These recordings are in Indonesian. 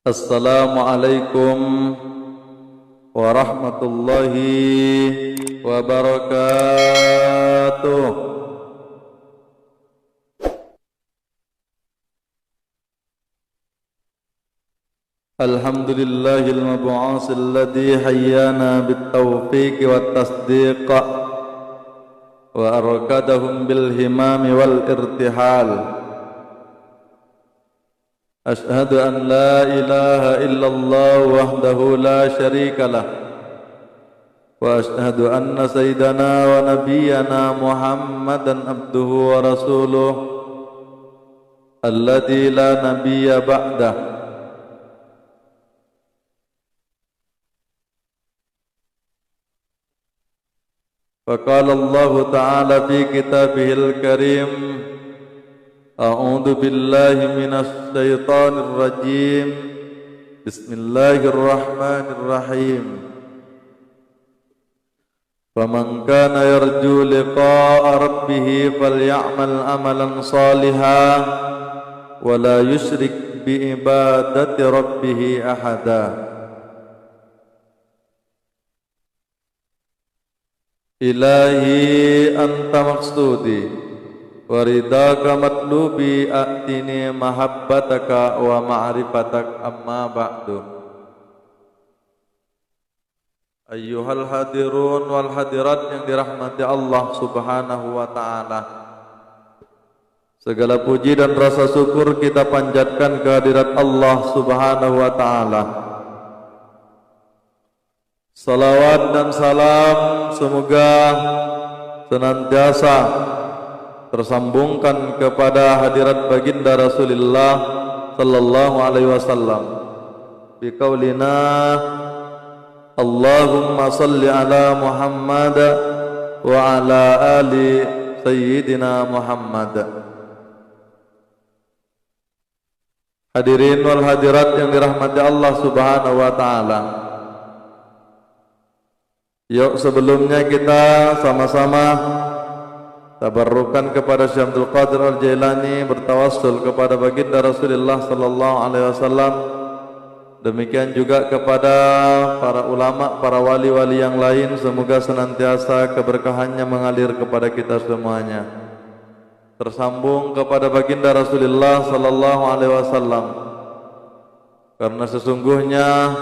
Assalamualaikum warahmatullahi wabarakatuh. Alhamdulillahil mab'uts alladhi hayyana bit-tawfiq wat-tasdiq wa arkadahum bil himam wal irtihal. Ashhadu an la ilaha illallah wahdahu la syarika lah wa ashhadu anna sayyidana wa nabiyyana Muhammadan abduhu wa rasuluh alladzi la nabiyya ba'dah. Faqala Allah ta'ala fi kitabihil karim, a'udzu billahi minasy syaithanir rajim. Bismillahirrahmanirrahim. Faman kana yarju liqa'a rabbih faly'amal 'amalan shalihan wa la yusyrik bi ibadati rabbih ahada. Ilahi anta maqsudi waridaka matlubi atini mahabbataka wa ma'rifatak amma ba'du. Ayyuhal hadirun wal hadirat yang dirahmati Allah subhanahu wa ta'ala, segala puji dan rasa syukur kita panjatkan kehadirat Allah subhanahu wa ta'ala. Salawat dan salam semoga senantiasa tersambungkan kepada hadirat baginda Rasulullah sallallahu alaihi wasallam bi qaulina Allahumma salli ala Muhammad wa ala ali sayyidina Muhammad. Hadirin wal hadirat yang dirahmati Allah subhanahu wa ta'ala, yuk sebelumnya kita sama-sama tabarrukan kepada Syekh Abdul Qadir Al-Jailani, bertawassul kepada baginda Rasulullah sallallahu alaihi wasallam. Demikian juga kepada para ulama, para wali-wali yang lain, semoga senantiasa keberkahannya mengalir kepada kita semuanya. Tersambung kepada baginda Rasulullah sallallahu alaihi wasallam. Karena sesungguhnya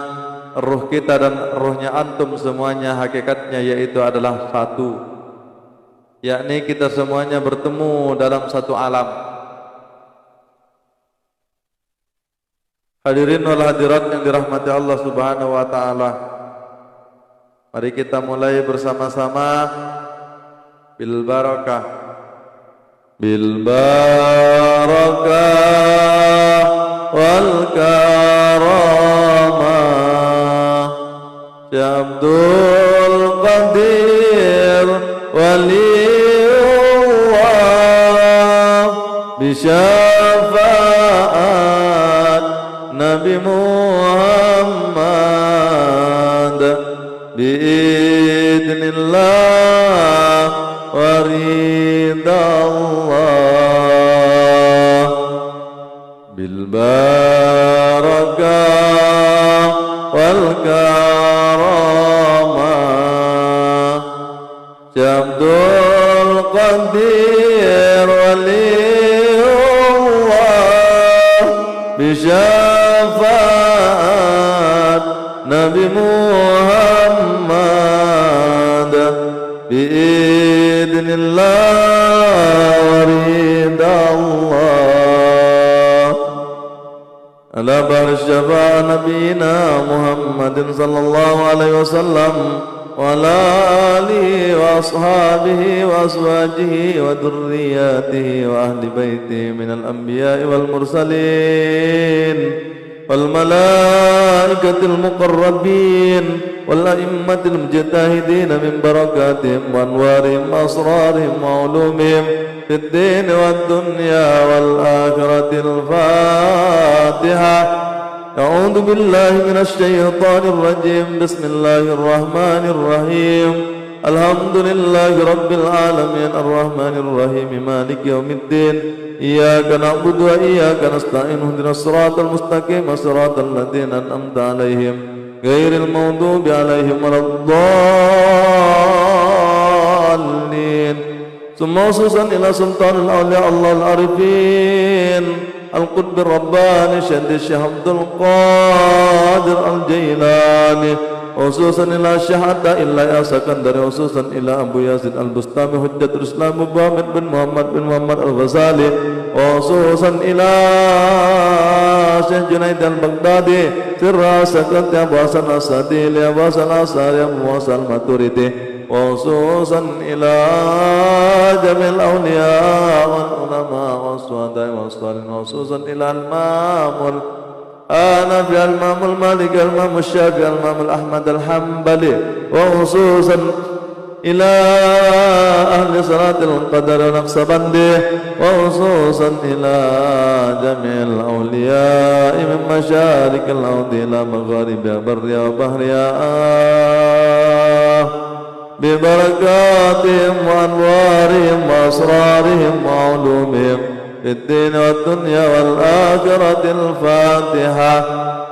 ruh kita dan ruhnya antum semuanya hakikatnya yaitu adalah satu, yakni kita semuanya bertemu dalam satu alam. Hadirin wal hadirat yang dirahmati Allah subhanahu wa ta'ala, mari kita mulai bersama-sama bil barakah. Bil barakah wal karamah Abdul Qadir waliullah bisyafaat Nabi Muhammad biidznillah waridallah. Bil barakah wal karamah Abdul Qadir waliullah bisyafaat Nabi Muhammad biidznillah waridallah. Ala bar syafa'a nabiyina Muhammadin sallallahu alaihi wasallam wa ala alihi wa ashabihi wa azwajihi wa dhurriyyatihi wa ahli baitihi minal anbiya'i wal mursalin wal malaikatil muqarrabin wal a'immatil mujtahidin min barakatihim wa anwarihim wa asrarihim wa ulumihim fid din wad dunya wal akhiratil Fatihah. أعوذ بالله من الشيطان الرجيم. بسم الله الرحمن الرحيم. Alhamdulillahi Rabbil Alamin Ar-Rahmanir Rahim Maliki Yawmiddin Iyyaka na'budu wa iyyaka nasta'in ihdinas siratal mustaqim siratal ladzina an'amta 'alaihim ghairil maghdubi 'alaihim waladdallin. Summa ususan ila sultanil awliya Allahul arifin Al-Qutb Rabbani Syekh Syekh Abdul Qadir Al-Jailani khususan ila syahada illa Sakandari khususan ila Abu Yazid Al-Bustami Hujjatul Islam Muhammad bin Muhammad Al-Ghazali khususan ila Syekh Junaid Al-Baghdadi sirra sakat ya Hasan As-Sadili ya Hasan Asari ya Muhammad Al-Maturidi khususan ila jamil awliya wal ulama was-suhada was-salihin khususan ila al-mamul Anafi al-Imam al-Malik al-Imam al-Syafi'i al-Imam al-Ahmad al-Hanbali wa khususan ila ahli salatil qadar al-Naqsabandi wa khususan ila jami'il awliya min masyarik al-ardi ila magharibiha barriha wa bahriha bi barakatihim wa anwarihim wa asrarihim wa ulumihim الدين والدنيا والآخرة الفاتحة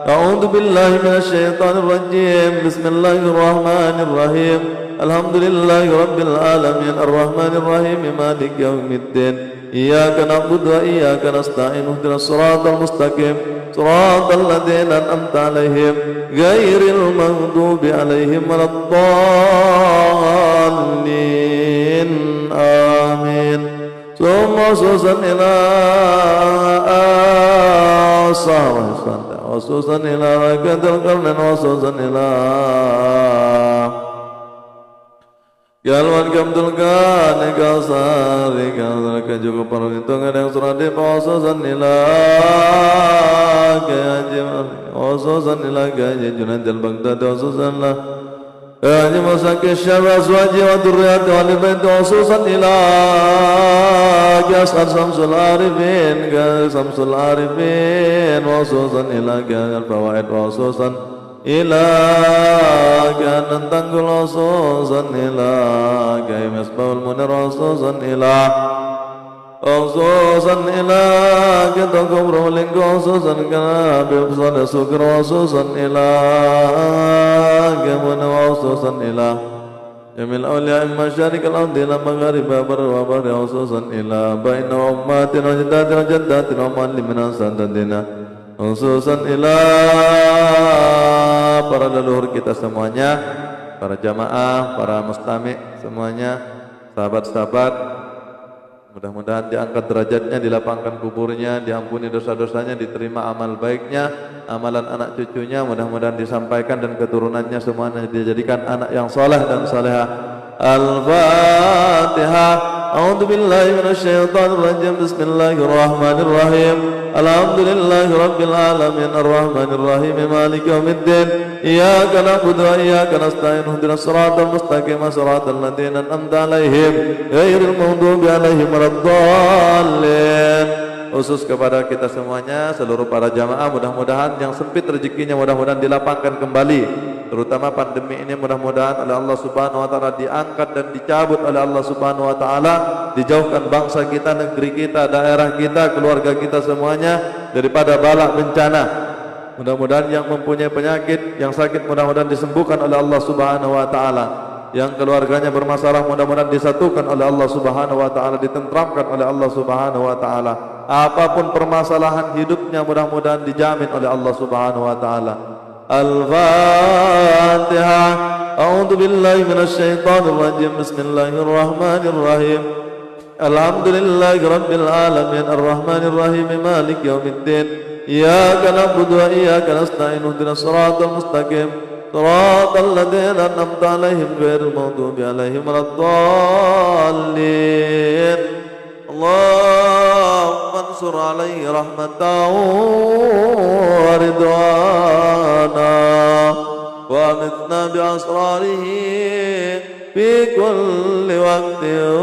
أعوذ بالله من الشيطان الرجيم بسم الله الرحمن الرحيم الحمد لله رب العالمين الرحمن الرحيم مالك يوم الدين إياك نعبد وإياك نستعين اهدنا الصراط المستقيم صراط الذين أنعمت عليهم غير المغضوب عليهم ولا الضالين آمين. Summa susan ila asawasanda wasusan ila rakatul karnan wasusan ila Galwan kamdul kane kasari kasar juga perhitungan yang suradi wasusan ila gaji wasusan ila gaji Junaid al-Baghdadi wasusan la gaji masaki syarra azwaji wa durriyati wa libaiti wasusan ila Asar Samsul Arifin Samsul Arifin Wasusan ila al-Fawaid Wasusan ila Nantanggul Wasusan ila Misbahul Munir Wasusan ila Wasusan ila Kitangkum Ruling Wasusan ila Bibsan Sukir Wasusan ila Gimana Wasusan ila Jamil awliya masyarik al-ardi ila magharibiha barra wa bahriha khususan ila baina ummatin wa jaddatin wa jaddatin wa muallimin sanadina khususan ila para leluhur kita semuanya, para jamaah, para mustami semuanya, sahabat-sahabat, mudah-mudahan diangkat derajatnya, dilapangkan kuburnya, diampuni dosa-dosanya, diterima amal baiknya, amalan anak cucunya, mudah-mudahan disampaikan dan keturunannya semuanya dijadikan anak yang saleh dan salehah. Al-Fatihah. A'udzu billahi minasyaitonir rajim. Bismillahirrahmanirrahim. Alhamdulillahi rabbil alamin arrahmanir rahim maliki yaumiddin. Iyyaka na'budu wa iyyaka nasta'in ihdinas siratal mustaqim siratal ladzina an'amta 'alaihim ghairil maghdubi 'alaihim waladdallin. Khusus kepada kita semuanya, seluruh para jamaah, mudah-mudahan yang sempit rezekinya mudah-mudahan dilapangkan kembali, terutama pandemi ini mudah-mudahan oleh Allah Subhanahu wa taala diangkat dan dicabut oleh Allah Subhanahu wa taala, dijauhkan bangsa kita, negeri kita, daerah kita, keluarga kita semuanya daripada bala bencana. Mudah-mudahan yang mempunyai penyakit, yang sakit mudah-mudahan disembuhkan oleh Allah Subhanahu wa taala. Yang keluarganya bermasalah mudah-mudahan disatukan oleh Allah Subhanahu wa taala, ditentramkan oleh Allah Subhanahu wa taala. Apapun permasalahan hidupnya mudah-mudahan dijamin oleh Allah Subhanahu wa taala. Al-Fatihah. A'udzu billahi minasyaitonir rajim. Bismillahirrahmanirrahim. Alhamdulillahi rabbil alamin arrahmanir rahim maliki yaumiddin. Iyyaka na'budu wa iyyaka nasta'in ihdinas siratal mustaqim siratal ladzina an'amta 'alaihim ghairil maghdubi 'alaihim waladdallin. Allahumma ansur 'alaihi rahmatan wa ridwana wa amitna bi asrarihi fi kulli waqtin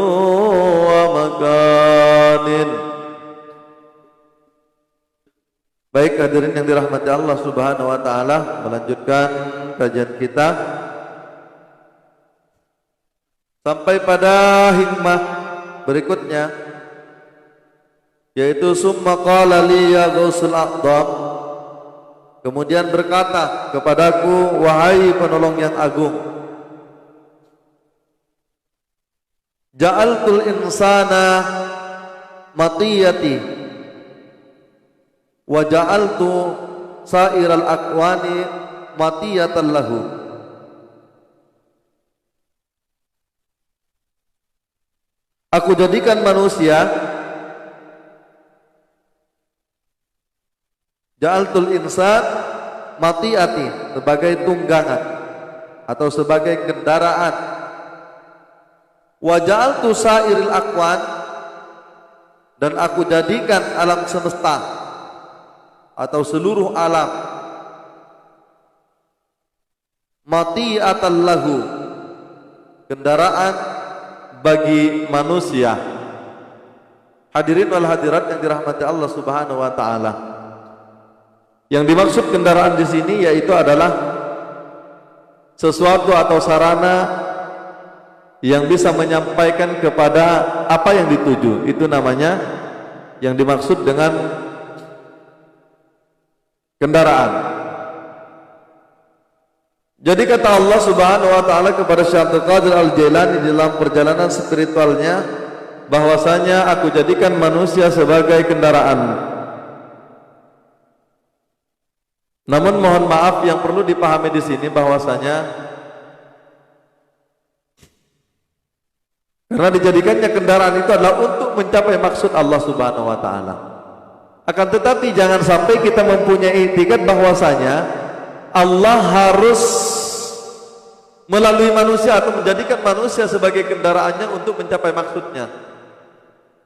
wa makanin. Baik hadirin yang dirahmati Allah Subhanahu wa taala, melanjutkan kajian kita sampai pada hikmah berikutnya, yaitu summa qala li ya ghausul aqdam, kemudian berkata kepadaku, wahai penolong yang agung, ja'altul insana matiyati wa ja'altu sa'iral aqwani matiyatan lahu. Aku jadikan manusia, ja'altul insan matiyati, sebagai tunggangan atau sebagai kendaraan, wa ja'altu sa'iril aqwan, dan aku jadikan alam semesta atau seluruh alam matiyatan lahu, kendaraan bagi manusia. Hadirin wal hadirat yang dirahmati Allah Subhanahu wa taala. Yang dimaksud kendaraan di sini yaitu adalah sesuatu atau sarana yang bisa menyampaikan kepada apa yang dituju. Itu namanya yang dimaksud dengan kendaraan. Jadi kata Allah Subhanahu wa taala kepada Syekh Abdul Qadir Al-Jailani dalam perjalanan spiritualnya, bahwasanya aku jadikan manusia sebagai kendaraan. Namun mohon maaf, yang perlu dipahami di sini bahwasanya karena dijadikannya kendaraan itu adalah untuk mencapai maksud Allah Subhanahu wa taala. Akan tetapi jangan sampai kita mempunyai etikat bahwasanya Allah harus melalui manusia atau menjadikan manusia sebagai kendaraannya untuk mencapai maksudnya.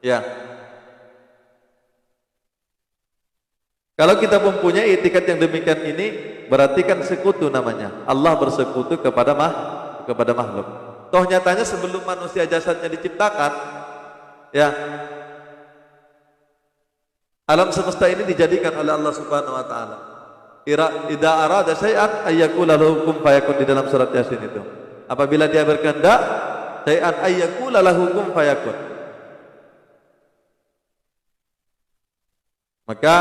Ya. Kalau kita mempunyai etikat yang demikian ini, berarti kan sekutu namanya. Allah bersekutu kepada makhluk. Toh nyatanya sebelum manusia jasadnya diciptakan, ya, alam semesta ini dijadikan oleh Allah Subhanahu wa taala. Idza arada syai'an ayyakula lahu kun fayakun, di dalam surat Yasin itu. Apabila dia berkehendak, syai'an ayyakula lahu kun fayakun. Maka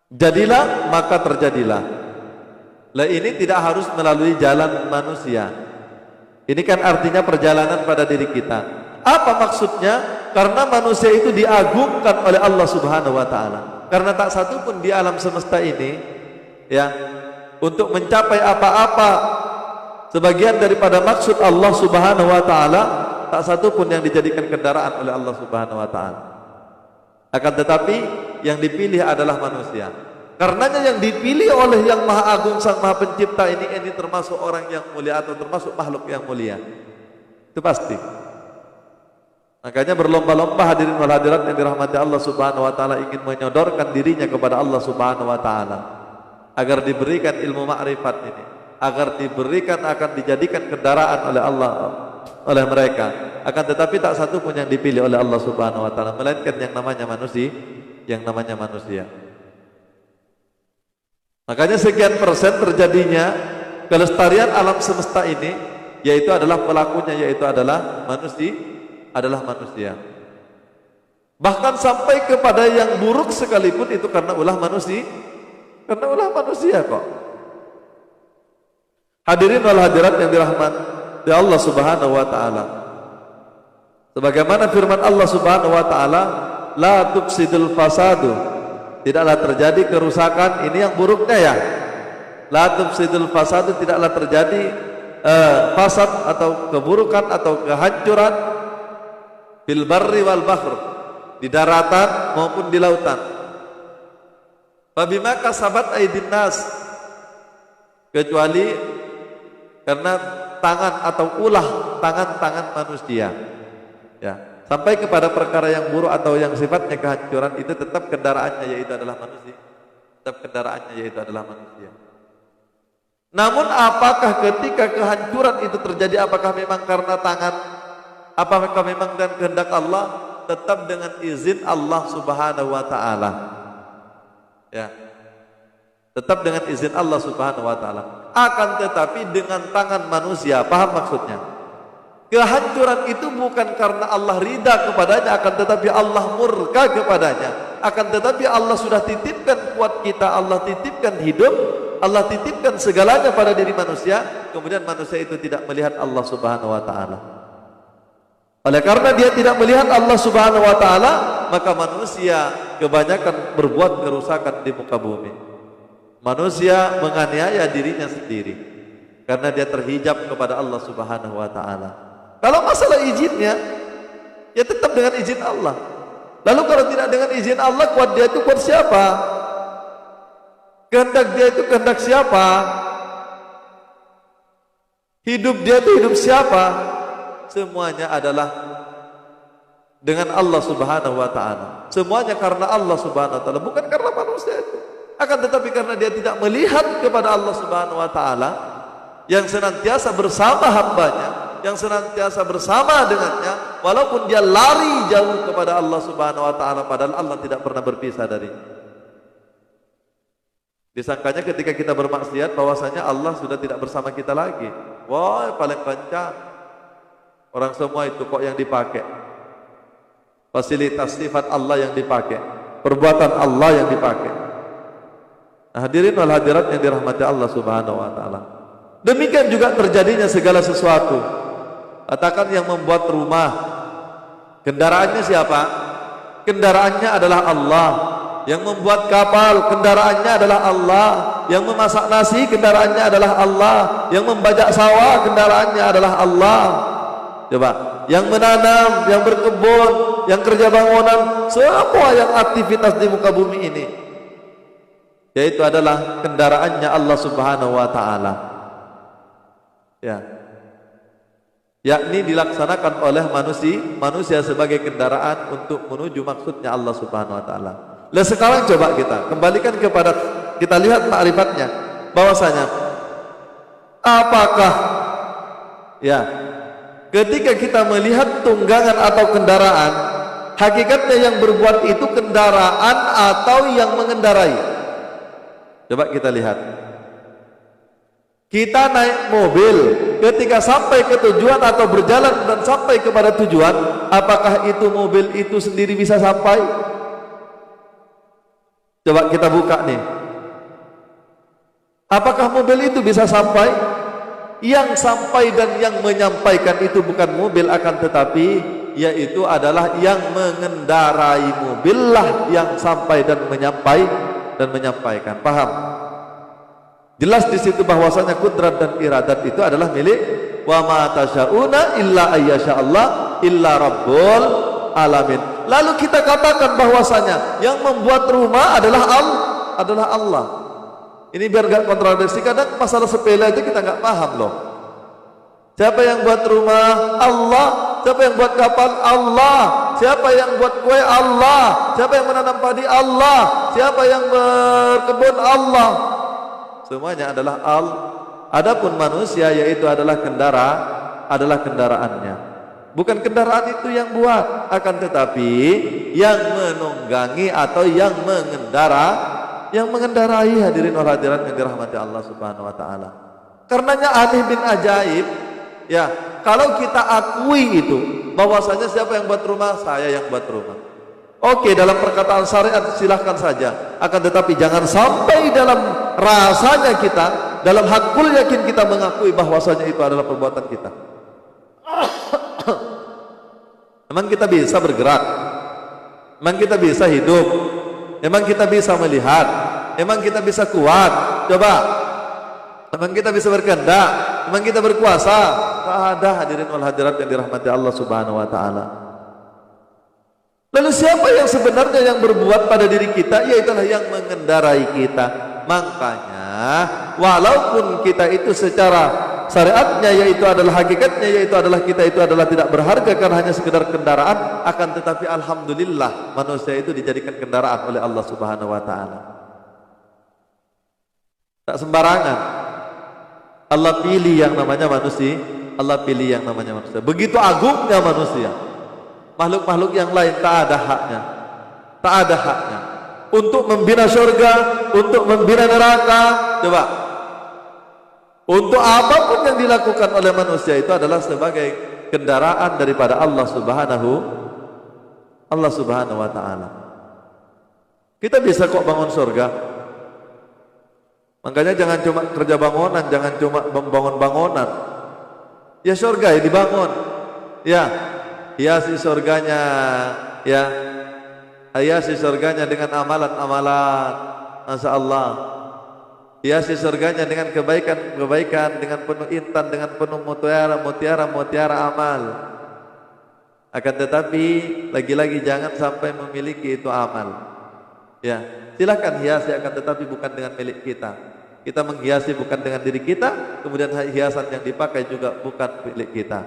jadilah, maka terjadilah. Lah ini tidak harus melalui jalan manusia. Ini kan artinya perjalanan pada diri kita. Apa maksudnya? Karena manusia itu diagungkan oleh Allah Subhanahu wa taala. Karena tak satu pun di alam semesta ini, ya, untuk mencapai apa-apa sebagian daripada maksud Allah Subhanahu wa taala, tak satu pun yang dijadikan kendaraan oleh Allah Subhanahu wa taala. Akan tetapi yang dipilih adalah manusia. Karenanya yang dipilih oleh yang Maha Agung Sang Maha Pencipta ini termasuk orang yang mulia atau termasuk makhluk yang mulia. Itu pasti. Makanya berlomba-lomba hadirin wal hadirat yang dirahmati Allah Subhanahu wa taala ingin menyodorkan dirinya kepada Allah Subhanahu wa taala agar diberikan ilmu makrifat ini, agar diberikan, akan dijadikan kendaraan oleh Allah, oleh mereka. Akan tetapi tak satu pun yang dipilih oleh Allah Subhanahu wa taala melainkan yang namanya manusia. Makanya sekian persen terjadinya kelestarian alam semesta ini yaitu adalah pelakunya, yaitu adalah manusia. Bahkan sampai kepada yang buruk sekalipun itu karena ulah manusia kok. Hadirin wal hadirat yang dirahmati Allah Subhanahu wa taala. Sebagaimana firman Allah Subhanahu wa taala, la tufsidul fasadu, tidaklah terjadi kerusakan, ini yang buruknya ya. La tufsidul fasadu, tidaklah terjadi fasad atau keburukan atau kehancuran fil barri wal bahr, di daratan maupun di lautan. Fabima kasabat aydin nas, kecuali karena tangan atau ulah tangan-tangan manusia. Ya, sampai kepada perkara yang buruk atau yang sifatnya kehancuran itu tetap kendaraannya yaitu adalah manusia. Namun apakah ketika kehancuran itu terjadi, apakah memang karena tangan, apakah memang dan kehendak Allah? Tetap dengan izin Allah Subhanahu wa taala. Ya. Tetap dengan izin Allah Subhanahu wa taala. Akan tetapi dengan tangan manusia. Paham maksudnya? Kehancuran itu bukan karena Allah ridha kepadanya, akan tetapi Allah murka kepadanya. Akan tetapi Allah sudah titipkan kuat kita, Allah titipkan hidup, Allah titipkan segalanya pada diri manusia. Kemudian manusia itu tidak melihat Allah Subhanahu wa taala. Oleh karena dia tidak melihat Allah Subhanahu wa taala, maka manusia kebanyakan berbuat kerusakan di muka bumi. Manusia menganiaya dirinya sendiri karena dia terhijab kepada Allah Subhanahu wa taala. Kalau masalah izinnya, ya tetap dengan izin Allah. Lalu kalau tidak dengan izin Allah, kuat dia itu kuat siapa? Kehendak dia itu kehendak siapa? Hidup dia itu hidup siapa? Semuanya adalah dengan Allah Subhanahu wa taala. Semuanya karena Allah Subhanahu wa taala, bukan karena manusia itu. Akan tetapi karena dia tidak melihat kepada Allah Subhanahu wa taala yang senantiasa bersama hambanya, yang senantiasa bersama dengannya, walaupun dia lari jauh kepada Allah Subhanahu wa taala, padahal Allah tidak pernah berpisah darinya. Disangkanya ketika kita bermaksiat bahwasanya Allah sudah tidak bersama kita lagi. Wah, paling kencang. Orang semua itu kok yang dipakai. Fasilitas sifat Allah yang dipakai, perbuatan Allah yang dipakai. Nah, hadirin wal hadirat yang dirahmati Allah Subhanahu wa taala. Demikian juga terjadinya segala sesuatu. Katakan yang membuat rumah, kendaraannya siapa? Kendaraannya adalah Allah. Yang membuat kapal, kendaraannya adalah Allah. Yang memasak nasi, kendaraannya adalah Allah. Yang membajak sawah, kendaraannya adalah Allah. Coba, yang menanam, yang berkebun, yang kerja bangunan, semua yang aktivitas di muka bumi ini, yaitu adalah kendaraannya Allah Subhanahu wa taala. Ya. Yakni dilaksanakan oleh manusia sebagai kendaraan untuk menuju maksudnya Allah Subhanahu wa taala. Lah sekarang coba kita kembalikan kepada, kita lihat makrifatnya, bahwasanya apakah ya ketika kita melihat tunggangan atau kendaraan, hakikatnya yang berbuat itu kendaraan atau yang mengendarai? Coba kita lihat. Kita naik mobil, ketika sampai ke tujuan atau berjalan dan sampai kepada tujuan, apakah itu mobil itu sendiri bisa sampai? Coba kita buka nih. Apakah mobil itu bisa sampai? Yang sampai dan yang menyampaikan itu bukan mobil, akan tetapi yaitu adalah yang mengendarai mobil lah yang sampai dan menyampaikan. Paham? Jelas di situ bahwasanya kudrat dan iradat itu adalah milik wa ma tasyauna illa ayyasha Allah illa rabbul alamin. Lalu kita katakan bahwasanya yang membuat rumah adalah Allah. Ini biar gak kontradiksi, kadang masalah sepele aja kita gak paham loh. Siapa yang buat rumah? Allah. Siapa yang buat kapal? Allah. Siapa yang buat kue? Allah. Siapa yang menanam padi? Allah. Siapa yang berkebun? Allah. Semuanya adalah Allah. Adapun manusia yaitu adalah kendaraannya. Bukan kendaraan itu yang buat, akan tetapi yang menunggangi atau yang mengendarai, hadirin wal hadirat yang dirahmati Allah Subhanahu wa taala. Karenanya aneh bin ajaib, ya, kalau kita akui itu bahwasanya siapa yang buat rumah? Saya yang buat rumah. Oke, dalam perkataan syariat silahkan saja, akan tetapi jangan sampai dalam rasanya kita, dalam hakul yakin kita mengakui bahwasanya itu adalah perbuatan kita. Memang kita bisa bergerak, memang kita bisa hidup, memang kita bisa melihat, memang kita bisa kuat. Coba, memang kita bisa berkehendak, memang kita berkuasa. Tak ada, hadirin wal hadirat yang dirahmati Allah Subhanahu wa taala. Lalu siapa yang sebenarnya yang berbuat pada diri kita? Yaitulah yang mengendarai kita. Makanya walaupun kita itu secara syariatnya yaitu adalah hakikatnya yaitu adalah kita itu adalah tidak berharga karena hanya sekedar kendaraan, akan tetapi alhamdulillah manusia itu dijadikan kendaraan oleh Allah Subhanahu wa taala. Tak sembarangan Allah pilih yang namanya manusia, Allah pilih yang namanya manusia. Begitu agungnya manusia. Makhluk-makhluk yang lain tak ada haknya. Tak ada haknya. untuk membina surga, untuk membina neraka. Coba, untuk apapun yang dilakukan oleh manusia itu adalah sebagai kendaraan daripada Allah Subhanahu wa ta'ala. Kita bisa kok bangun surga. Makanya jangan cuma kerja bangunan, jangan cuma membangun bangunan. Ya surga ya dibangun. Ya, hiasi surganya, ya. Hiasi surganya dengan amalan-amalan. Masya Allah. Hiasi surganya dengan kebaikan-kebaikan, dengan penuh intan, dengan penuh mutiara amal. Akan tetapi lagi-lagi jangan sampai memiliki itu amal. Ya, silakan hiasi, akan tetapi bukan dengan milik kita. Kita menghiasi bukan dengan diri kita, kemudian hiasan yang dipakai juga bukan milik kita.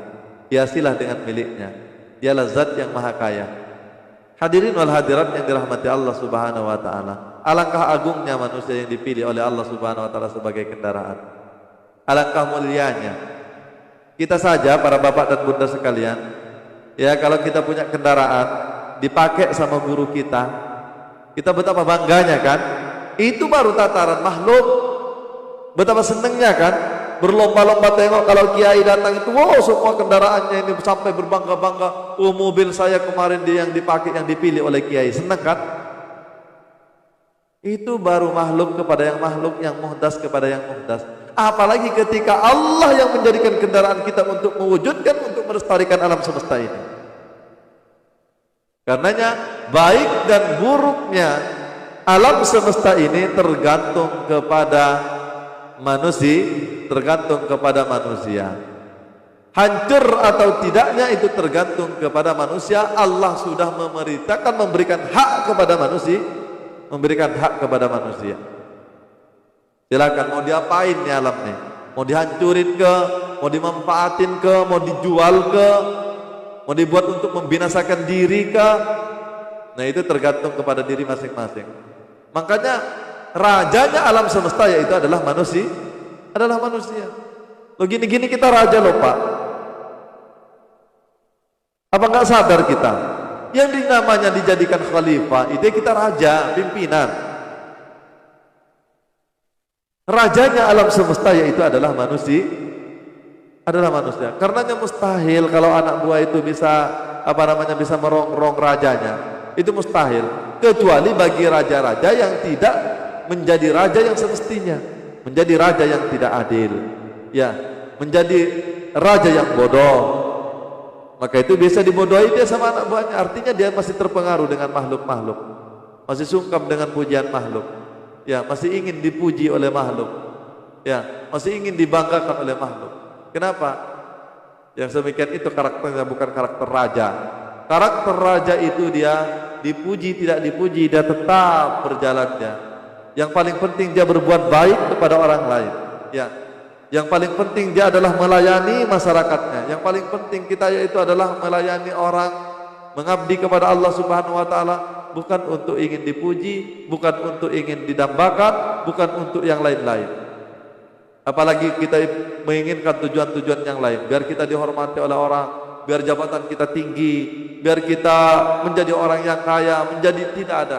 Hiasilah dengan miliknya. Dialah zat yang maha kaya. Hadirin wal hadirat yang dirahmati Allah Subhanahu wa ta'ala. Alangkah agungnya manusia yang dipilih oleh Allah Subhanahu wa ta'ala sebagai kendaraan. Alangkah mulianya. Kita saja para bapak dan bunda sekalian, ya, kalau kita punya kendaraan dipakai sama guru kita betapa bangganya kan? Itu baru tataran makhluk. Betapa senangnya kan? Berlomba-lomba tengok kalau kiai datang itu, wow, semua kendaraannya ini sampai berbangga-bangga. Oh, mobil saya kemarin dia yang dipakai, yang dipilih oleh kiai. Senang kan? Itu baru makhluk kepada yang makhluk, yang muhdas kepada yang muhdas. Apalagi ketika Allah yang menjadikan kendaraan kita untuk mewujudkan, untuk melestarikan alam semesta ini. Karenanya baik dan buruknya alam semesta ini tergantung kepada manusia, hancur atau tidaknya itu tergantung kepada manusia. Allah sudah memberikan hak kepada manusia. Silakan mau diapain nih alam nih, mau dihancurin ke, mau dimanfaatin ke, mau dijual ke, mau dibuat untuk membinasakan diri kah? Nah, itu tergantung kepada diri masing-masing. Makanya rajanya alam semesta yaitu adalah manusia. Loh, gini-gini kita raja loh Pak. Apa nggak sadar kita? Yang namanya dijadikan khalifah itu kita raja, pimpinan. Rajanya alam semesta yaitu adalah manusia. Karenanya mustahil kalau anak buah itu bisa bisa merongrong rajanya. Itu mustahil, kecuali bagi raja-raja yang tidak menjadi raja yang semestinya, menjadi raja yang tidak adil, ya, menjadi raja yang bodoh. Maka itu bisa dibodohi dia sama anak buahnya. Artinya dia masih terpengaruh dengan makhluk-makhluk, masih sungkam dengan pujian makhluk, ya, masih ingin dipuji oleh makhluk, ya, masih ingin dibanggakan oleh makhluk. Kenapa? Yang demikian itu karakternya bukan karakter raja. Karakter raja itu dia dipuji tidak dipuji, dia tetap berjalannya. Yang paling penting dia berbuat baik kepada orang lain. Ya. Yang paling penting dia adalah melayani masyarakatnya. Yang paling penting kita yaitu adalah melayani orang, mengabdi kepada Allah Subhanahu wa ta'ala, bukan untuk ingin dipuji, bukan untuk ingin didambakan, bukan untuk yang lain-lain. Apalagi kita menginginkan tujuan-tujuan yang lain, biar kita dihormati oleh orang, biar jabatan kita tinggi, biar kita menjadi orang yang kaya, menjadi tidak ada.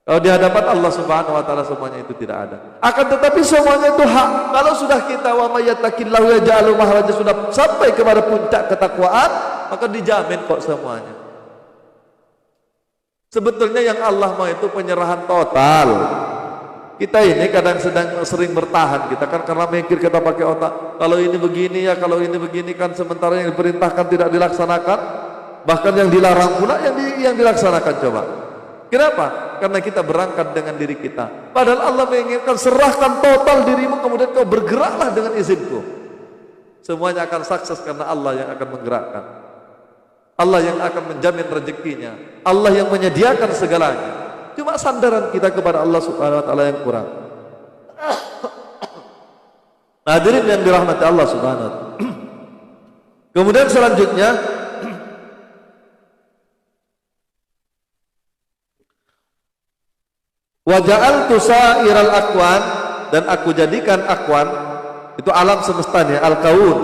Kalau di hadapan Allah Subhanahu wa ta'ala semuanya itu tidak ada. Akan tetapi semuanya itu hak. Kalau sudah kita wa may yattaqillahu yaj'al makhraja, sudah sampai kepada puncak ketakwaan, maka dijamin kok semuanya. Sebetulnya yang Allah mau itu penyerahan total. Kita ini kadang sering bertahan, kita kan karena mikir, kita pakai otak. Kalau ini begini ya, kalau ini begini kan, sementara yang diperintahkan tidak dilaksanakan, bahkan yang dilarang pula yang dilaksanakan. Coba, kenapa? Karena kita berangkat dengan diri kita. Padahal Allah menginginkan serahkan total dirimu, kemudian kau bergeraklah dengan izinku. Semuanya akan sukses karena Allah yang akan menggerakkan, Allah yang akan menjamin rezekinya, Allah yang menyediakan segalanya. Cuma sandaran kita kepada Allah Subhanahu wa ta'ala yang kurang. Hadirin yang dirahmati Allah Subhanahu wa ta'ala. Kemudian selanjutnya, wa ja'altu sa'iral akwan, dan aku jadikan akwan itu alam semesta nih, al-kaun.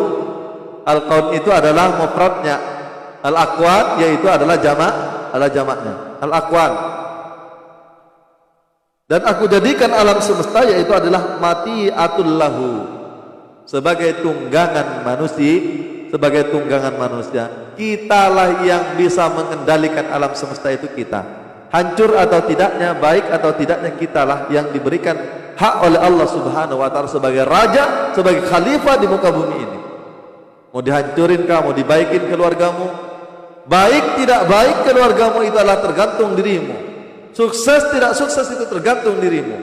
Al-kaun itu adalah mufradnya, al-akwan yaitu adalah jamaknya, al-akwan. Dan aku jadikan alam semesta yaitu adalah mati'atul lahu, sebagai tunggangan manusia. Kitalah yang bisa mengendalikan alam semesta itu kita. Hancur atau tidaknya, baik atau tidaknya, kitalah yang diberikan hak oleh Allah Subhanahu wa taala sebagai raja, sebagai khalifah di muka bumi ini. Mau dihancurin kamu, dibaikin keluargamu, baik tidak baik keluargamu itu adalah tergantung dirimu. Sukses tidak sukses itu tergantung dirimu.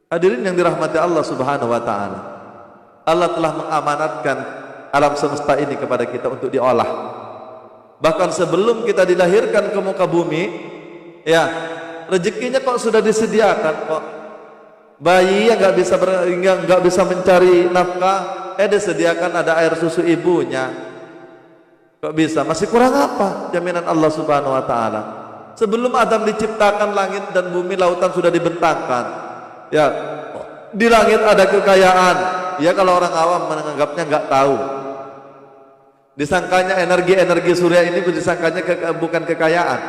Hadirin yang dirahmati Allah Subhanahu wa taala, Allah telah mengamanatkan alam semesta ini kepada kita untuk diolah. Bahkan sebelum kita dilahirkan ke muka bumi, ya, rezekinya kok sudah disediakan kok. Bayi yang nggak bisa mencari nafkah, disediakan ada air susu ibunya. Kok bisa? Masih kurang apa jaminan Allah Subhanahu wa taala? Sebelum Adam diciptakan, langit dan bumi, lautan sudah dibentangkan. Ya, di langit ada kekayaan. Ya, kalau orang awam menganggapnya nggak tahu. Disangkanya energi surya ini disangkanya bukan kekayaan.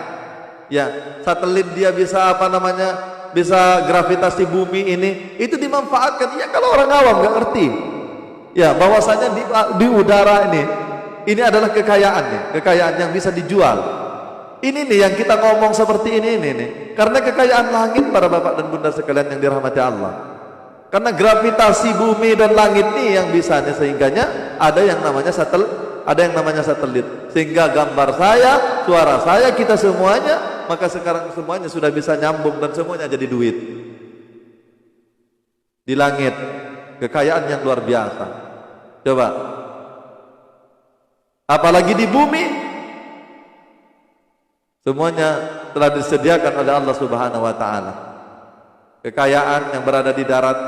Ya, satelit dia bisa bisa gravitasi bumi ini, itu dimanfaatkan. Ya, kalau orang awam nggak ngerti. Ya, bahwasanya di udara ini adalah kekayaan yang bisa dijual. Ini nih yang kita ngomong seperti ini nih. Karena kekayaan langit, para bapak dan bunda sekalian yang dirahmati Allah. Karena gravitasi bumi dan langit nih yang bisa nih, sehingganya ada yang namanya satelit, sehingga gambar saya, suara saya, kita semuanya, maka sekarang semuanya sudah bisa nyambung dan semuanya jadi duit. Di langit, kekayaan yang luar biasa. Coba, apalagi di bumi, semuanya telah disediakan oleh Allah Subhanahu wa taala. Kekayaan yang berada di darat,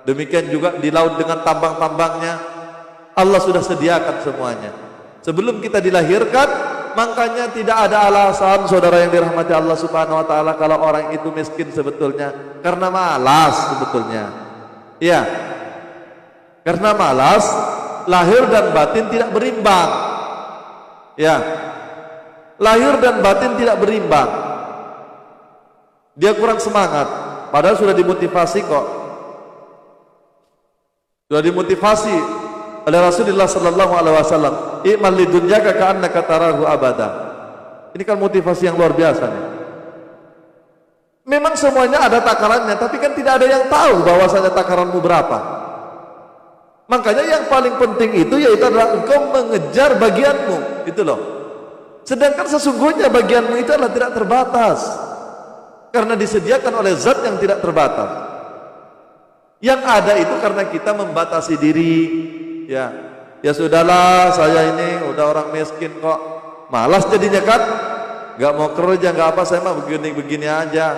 demikian juga di laut dengan tambang-tambangnya, Allah sudah sediakan semuanya. Sebelum kita dilahirkan, makanya tidak ada alasan, saudara yang dirahmati Allah Subhanahu wa taala, kalau orang itu miskin sebetulnya karena malas sebetulnya. Iya. Karena malas, lahir dan batin tidak berimbang. Ya. Lahir dan batin tidak berimbang. Dia kurang semangat, padahal sudah dimotivasi kok. Sudah dimotivasi oleh Rasulullah sallallahu alaihi wasallam, "I'mal lidunyaka ka'annaka tarahu abada." Ini kan motivasi yang luar biasa nih. Memang semuanya ada takarannya, tapi kan tidak ada yang tahu bahwasanya takaranmu berapa. Makanya yang paling penting itu yaitu adalah engkau mengejar bagianmu, itu loh. Sedangkan sesungguhnya bagianmu itu adalah tidak terbatas, karena disediakan oleh zat yang tidak terbatas. Yang ada itu karena kita membatasi diri. Ya sudahlah, saya ini udah orang miskin kok, malas jadinya kan, nggak mau kerja, nggak apa, saya mah begini-begini aja.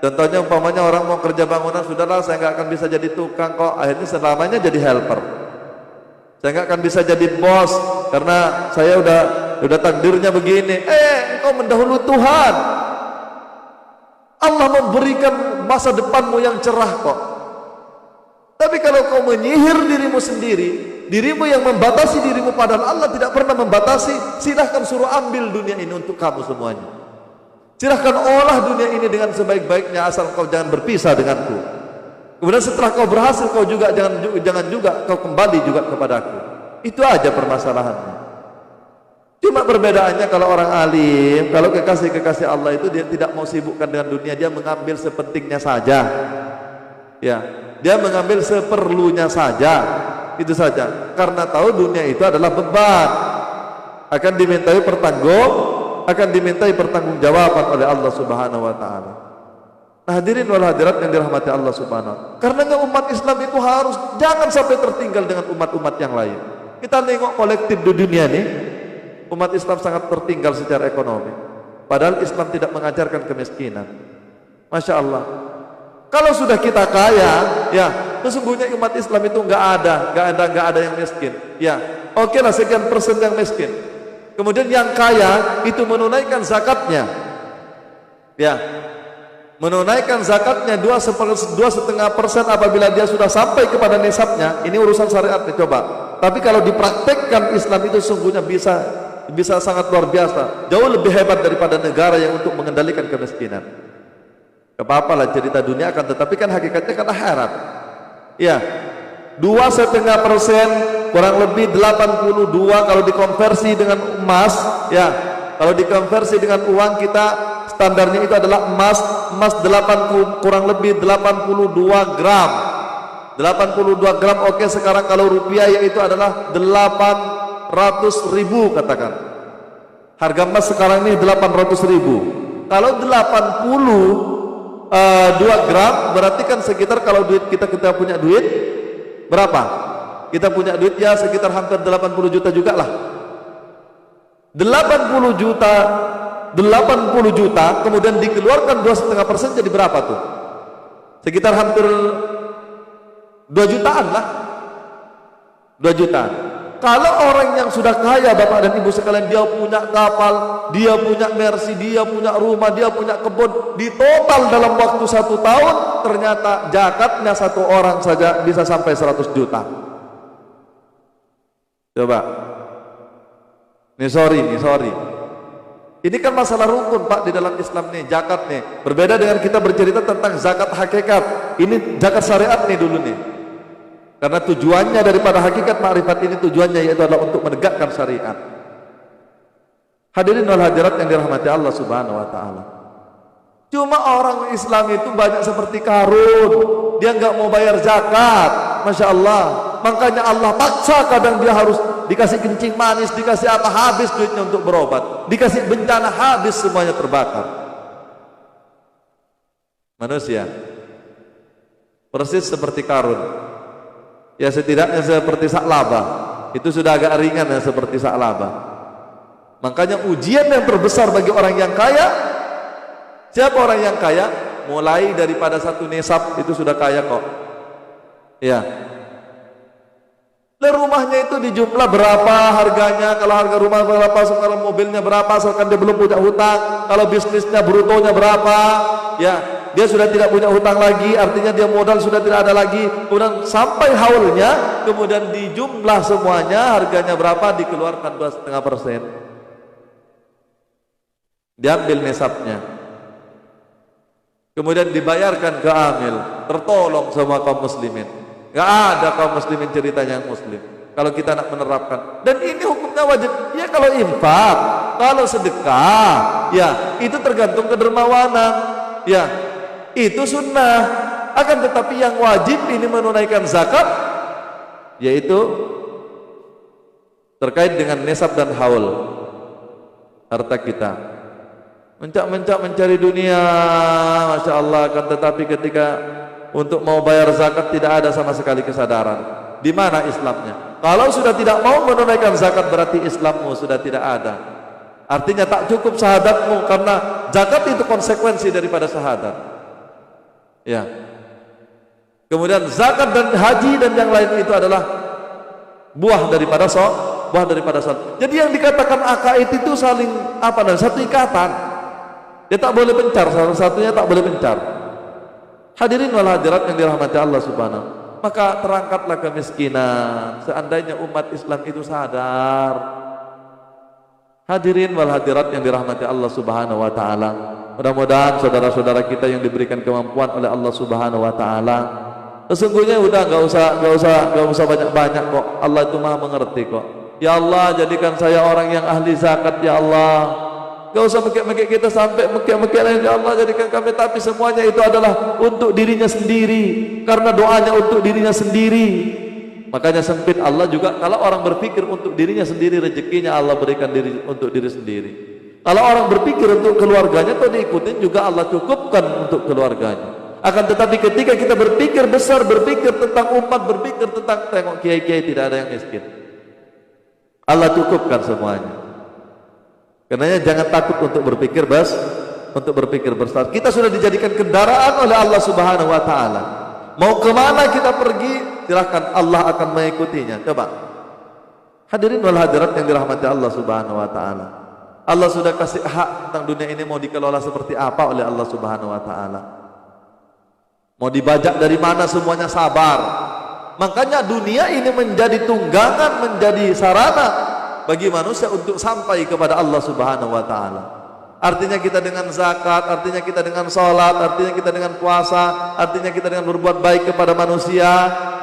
Contohnya umpamanya orang mau kerja bangunan, sudahlah saya nggak akan bisa jadi tukang kok, akhirnya selamanya jadi helper. Saya nggak akan bisa jadi bos karena saya udah takdirnya begini. Engkau mendahului Tuhan. Allah memberikan masa depanmu yang cerah kok. Tapi kalau kau menyihir dirimu sendiri, dirimu yang membatasi dirimu, padahal Allah tidak pernah membatasi, silahkan suruh ambil dunia ini untuk kamu semuanya. Silahkan olah dunia ini dengan sebaik-baiknya, asal kau jangan berpisah denganku. Kemudian setelah kau berhasil, kau juga jangan juga kau kembali juga kepadaku. Itu aja permasalahannya. Cuma perbedaannya kalau orang alim, kalau kekasih-kekasih Allah itu dia tidak mau sibukkan dengan dunia, dia mengambil sepentingnya saja. Ya, dia mengambil seperlunya saja, itu saja. Karena tahu dunia itu adalah beban, akan dimintai pertanggungjawaban oleh Allah Subhanahu wa taala. Nah, hadirin wal hadirat yang dirahmati Allah Subhanahu wa taala. Karena umat Islam itu harus jangan sampai tertinggal dengan umat-umat yang lain. Kita nengok kolektif di dunia nih, umat Islam sangat tertinggal secara ekonomi. Padahal Islam tidak mengajarkan kemiskinan. Masya Allah. Kalau sudah kita kaya, ya sesungguhnya umat Islam itu nggak ada yang miskin. Ya, oke lah sekian persen yang miskin. Kemudian yang kaya itu menunaikan zakatnya. Ya, menunaikan zakatnya 2,5% apabila dia sudah sampai kepada nisabnya. Ini urusan syariat nih, coba. Tapi kalau dipraktekkan Islam itu sungguhnya bisa sangat luar biasa, jauh lebih hebat daripada negara yang untuk mengendalikan kemiskinan. Gak apa-apa lah cerita dunia, akan tetapi kan hakikatnya kan akhirat. Ya, 2,5% kurang lebih 82 kalau dikonversi dengan emas. Ya, kalau dikonversi dengan uang kita standarnya itu adalah emas 80 kurang lebih 82 gram. 82 gram. Oke, sekarang kalau rupiah yaitu adalah 800.000 katakan. Harga emas sekarang ini 800.000. Kalau 82 gram berarti kan sekitar, kalau duit kita punya duit berapa? Kita punya duit ya sekitar hampir 80 juta juga lah. 80 juta kemudian dikeluarkan 2,5% jadi berapa tuh? Sekitar hampir 2 jutaan lah. 2 juta. Kalau orang yang sudah kaya Bapak dan Ibu sekalian, dia punya kapal, dia punya Mercy, dia punya rumah, dia punya kebun, di total dalam waktu 1 tahun ternyata zakatnya satu orang saja bisa sampai 100 juta. Coba. Ini sorry. Ini kan masalah rukun Pak di dalam Islam nih, zakat nih. Berbeda dengan kita bercerita tentang zakat hakikat. Ini zakat syariat nih dulu nih. Karena tujuannya daripada hakikat ma'rifat ini, tujuannya yaitu adalah untuk menegakkan syariat. Hadirin wal hadirat yang dirahmati Allah Subhanahu wa taala. Cuma orang Islam itu banyak seperti Karun, dia nggak mau bayar zakat. Masya Allah. Makanya Allah paksa, kadang dia harus dikasih kencing manis, dikasih apa, habis duitnya untuk berobat, dikasih bencana, habis semuanya terbakar. Manusia persis seperti Karun. Ya setidaknya seperti Sa'labah, itu sudah agak ringan ya seperti Sa'labah. Makanya ujian yang terbesar bagi orang yang kaya, siapa orang yang kaya? Mulai daripada 1 nisab itu sudah kaya kok. Ya. Dan rumahnya itu di jumlah berapa harganya, kalau harga rumah berapa, sekarang mobilnya berapa, asalkan dia belum punya hutang, kalau bisnisnya brutonya berapa, ya. Dia sudah tidak punya hutang lagi, artinya dia modal sudah tidak ada lagi. Kemudian sampai haulnya, kemudian dijumlah semuanya, harganya berapa, dikeluarkan 2,5%. Diambil nisabnya. Kemudian dibayarkan ke amil, tertolong semua kaum muslimin. Gak ada kaum muslimin ceritanya yang muslim kalau kita nak menerapkan. Dan ini hukumnya wajib. Ya kalau infak, kalau sedekah, ya itu tergantung kedermawanan. Ya, itu sunnah. Akan tetapi yang wajib ini menunaikan zakat, yaitu terkait dengan nisab dan haul harta kita. Mencari dunia, Masya Allah. Akan tetapi ketika untuk mau bayar zakat tidak ada sama sekali kesadaran. Di mana Islamnya? Kalau sudah tidak mau menunaikan zakat berarti Islammu sudah tidak ada. Artinya tak cukup syahadatmu, karena zakat itu konsekuensi daripada syahadat. Ya. Kemudian zakat dan haji dan yang lain itu adalah buah daripada sholat. Jadi yang dikatakan akaid itu saling satu ikatan. Dia tak boleh pencar, salah satunya tak boleh pencar. Hadirin wal hadirat yang dirahmati Allah Subhanahu. Maka terangkatlah kemiskinan. Seandainya umat Islam itu sadar. Hadirin wal hadirat yang dirahmati Allah Subhanahu wa taala. Mudah-mudahan saudara-saudara kita yang diberikan kemampuan oleh Allah Subhanahu wa taala, sesungguhnya udah enggak usah banyak-banyak kok. Allah itu Maha mengerti kok. Ya Allah, jadikan saya orang yang ahli zakat ya Allah. Gak usah mekek-mekek kita sampai mekek-mekek lain ya Allah, jadikan kami, tapi semuanya itu adalah untuk dirinya sendiri, karena doanya untuk dirinya sendiri. Makanya sempit Allah juga. Kalau orang berpikir untuk dirinya sendiri, rezekinya Allah berikan untuk diri sendiri. Kalau orang berpikir untuk keluarganya, itu diikutin juga Allah cukupkan untuk keluarganya. Akan tetapi ketika kita berpikir besar, berpikir tentang umat, berpikir tentang tengok kiai-kiai tidak ada yang miskin, Allah cukupkan semuanya. Karenanya jangan takut untuk berpikir besar. Kita sudah dijadikan kendaraan oleh Allah Subhanahu wa taala. Mau kemana kita pergi, silahkan, Allah akan mengikutinya. Coba. Hadirin wal hadirat yang dirahmati Allah Subhanahu wa taala. Allah sudah kasih hak tentang dunia ini mau dikelola seperti apa oleh Allah Subhanahu wa taala. Mau dibajak dari mana, semuanya sabar. Makanya dunia ini menjadi tunggangan, menjadi sarana bagi manusia untuk sampai kepada Allah Subhanahu wa taala. Artinya kita dengan zakat, artinya kita dengan sholat, artinya kita dengan puasa, artinya kita dengan berbuat baik kepada manusia,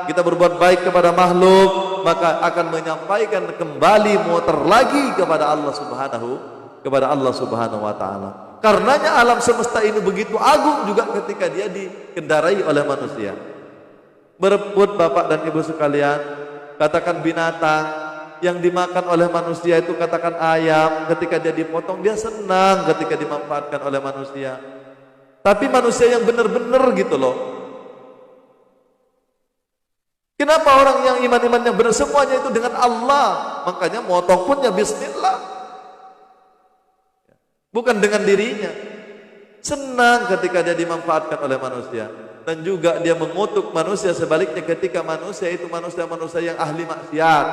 kita berbuat baik kepada makhluk, maka akan menyampaikan kembali muter lagi kepada Allah Subhanahu wa taala. Karenanya alam semesta ini begitu agung juga ketika dia dikendarai oleh manusia. Berebut Bapak dan Ibu sekalian, katakan binatang yang dimakan oleh manusia itu, katakan ayam, ketika dia dipotong dia senang ketika dimanfaatkan oleh manusia. Tapi manusia yang benar-benar gitu loh, kenapa orang yang iman-iman yang benar semuanya itu dengan Allah, makanya motong pun ya bismillah, bukan dengan dirinya. Senang ketika dia dimanfaatkan oleh manusia. Dan juga dia mengutuk manusia sebaliknya ketika manusia itu manusia-manusia yang ahli maksiat,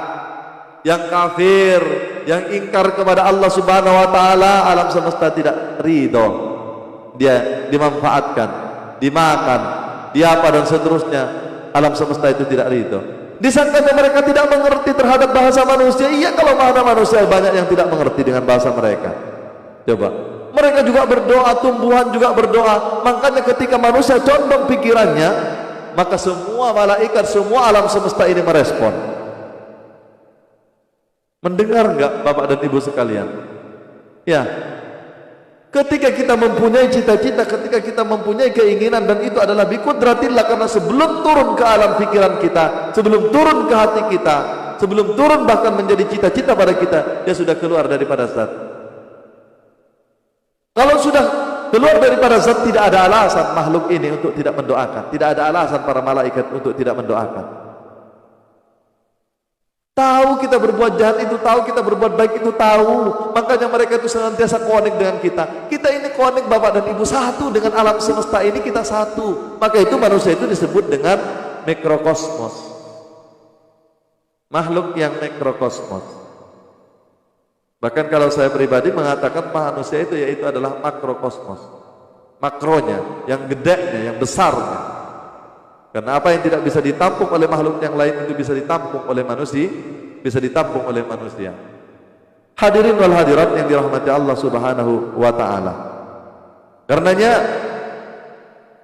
yang kafir, yang ingkar kepada Allah Subhanahu wa taala, alam semesta tidak ridho. Dia dimanfaatkan, dimakan, diapa dan seterusnya. Alam semesta itu tidak ridho. Disangkanya mereka tidak mengerti terhadap bahasa manusia. Iya, kalau mana manusia banyak yang tidak mengerti dengan bahasa mereka. Coba. Mereka juga berdoa, tumbuhan juga berdoa. Makanya ketika manusia condong pikirannya, maka semua malaikat, semua alam semesta ini merespon. Mendengar enggak Bapak dan Ibu sekalian? Ya. Ketika kita mempunyai cita-cita, ketika kita mempunyai keinginan, dan itu adalah biqudratillah, karena sebelum turun ke alam pikiran kita, sebelum turun ke hati kita, sebelum turun bahkan menjadi cita-cita pada kita, dia sudah keluar daripada zat. Kalau sudah keluar daripada zat, tidak ada alasan makhluk ini untuk tidak mendoakan, tidak ada alasan para malaikat untuk tidak mendoakan. Tahu kita berbuat jahat itu, tahu kita berbuat baik itu, tahu. Makanya mereka itu senantiasa connect dengan kita. Kita ini connect Bapak dan Ibu, satu dengan alam semesta ini, kita satu. Maka itu manusia itu disebut dengan mikrokosmos, makhluk yang mikrokosmos. Bahkan kalau saya pribadi mengatakan manusia itu yaitu adalah makrokosmos, makronya, yang gedenya, yang besarnya. Karena apa yang tidak bisa ditampung oleh makhluk yang lain itu bisa ditampung oleh manusia, bisa ditampung oleh manusia. Hadirin wal hadirat yang dirahmati Allah Subhanahu wa taala. Karenanya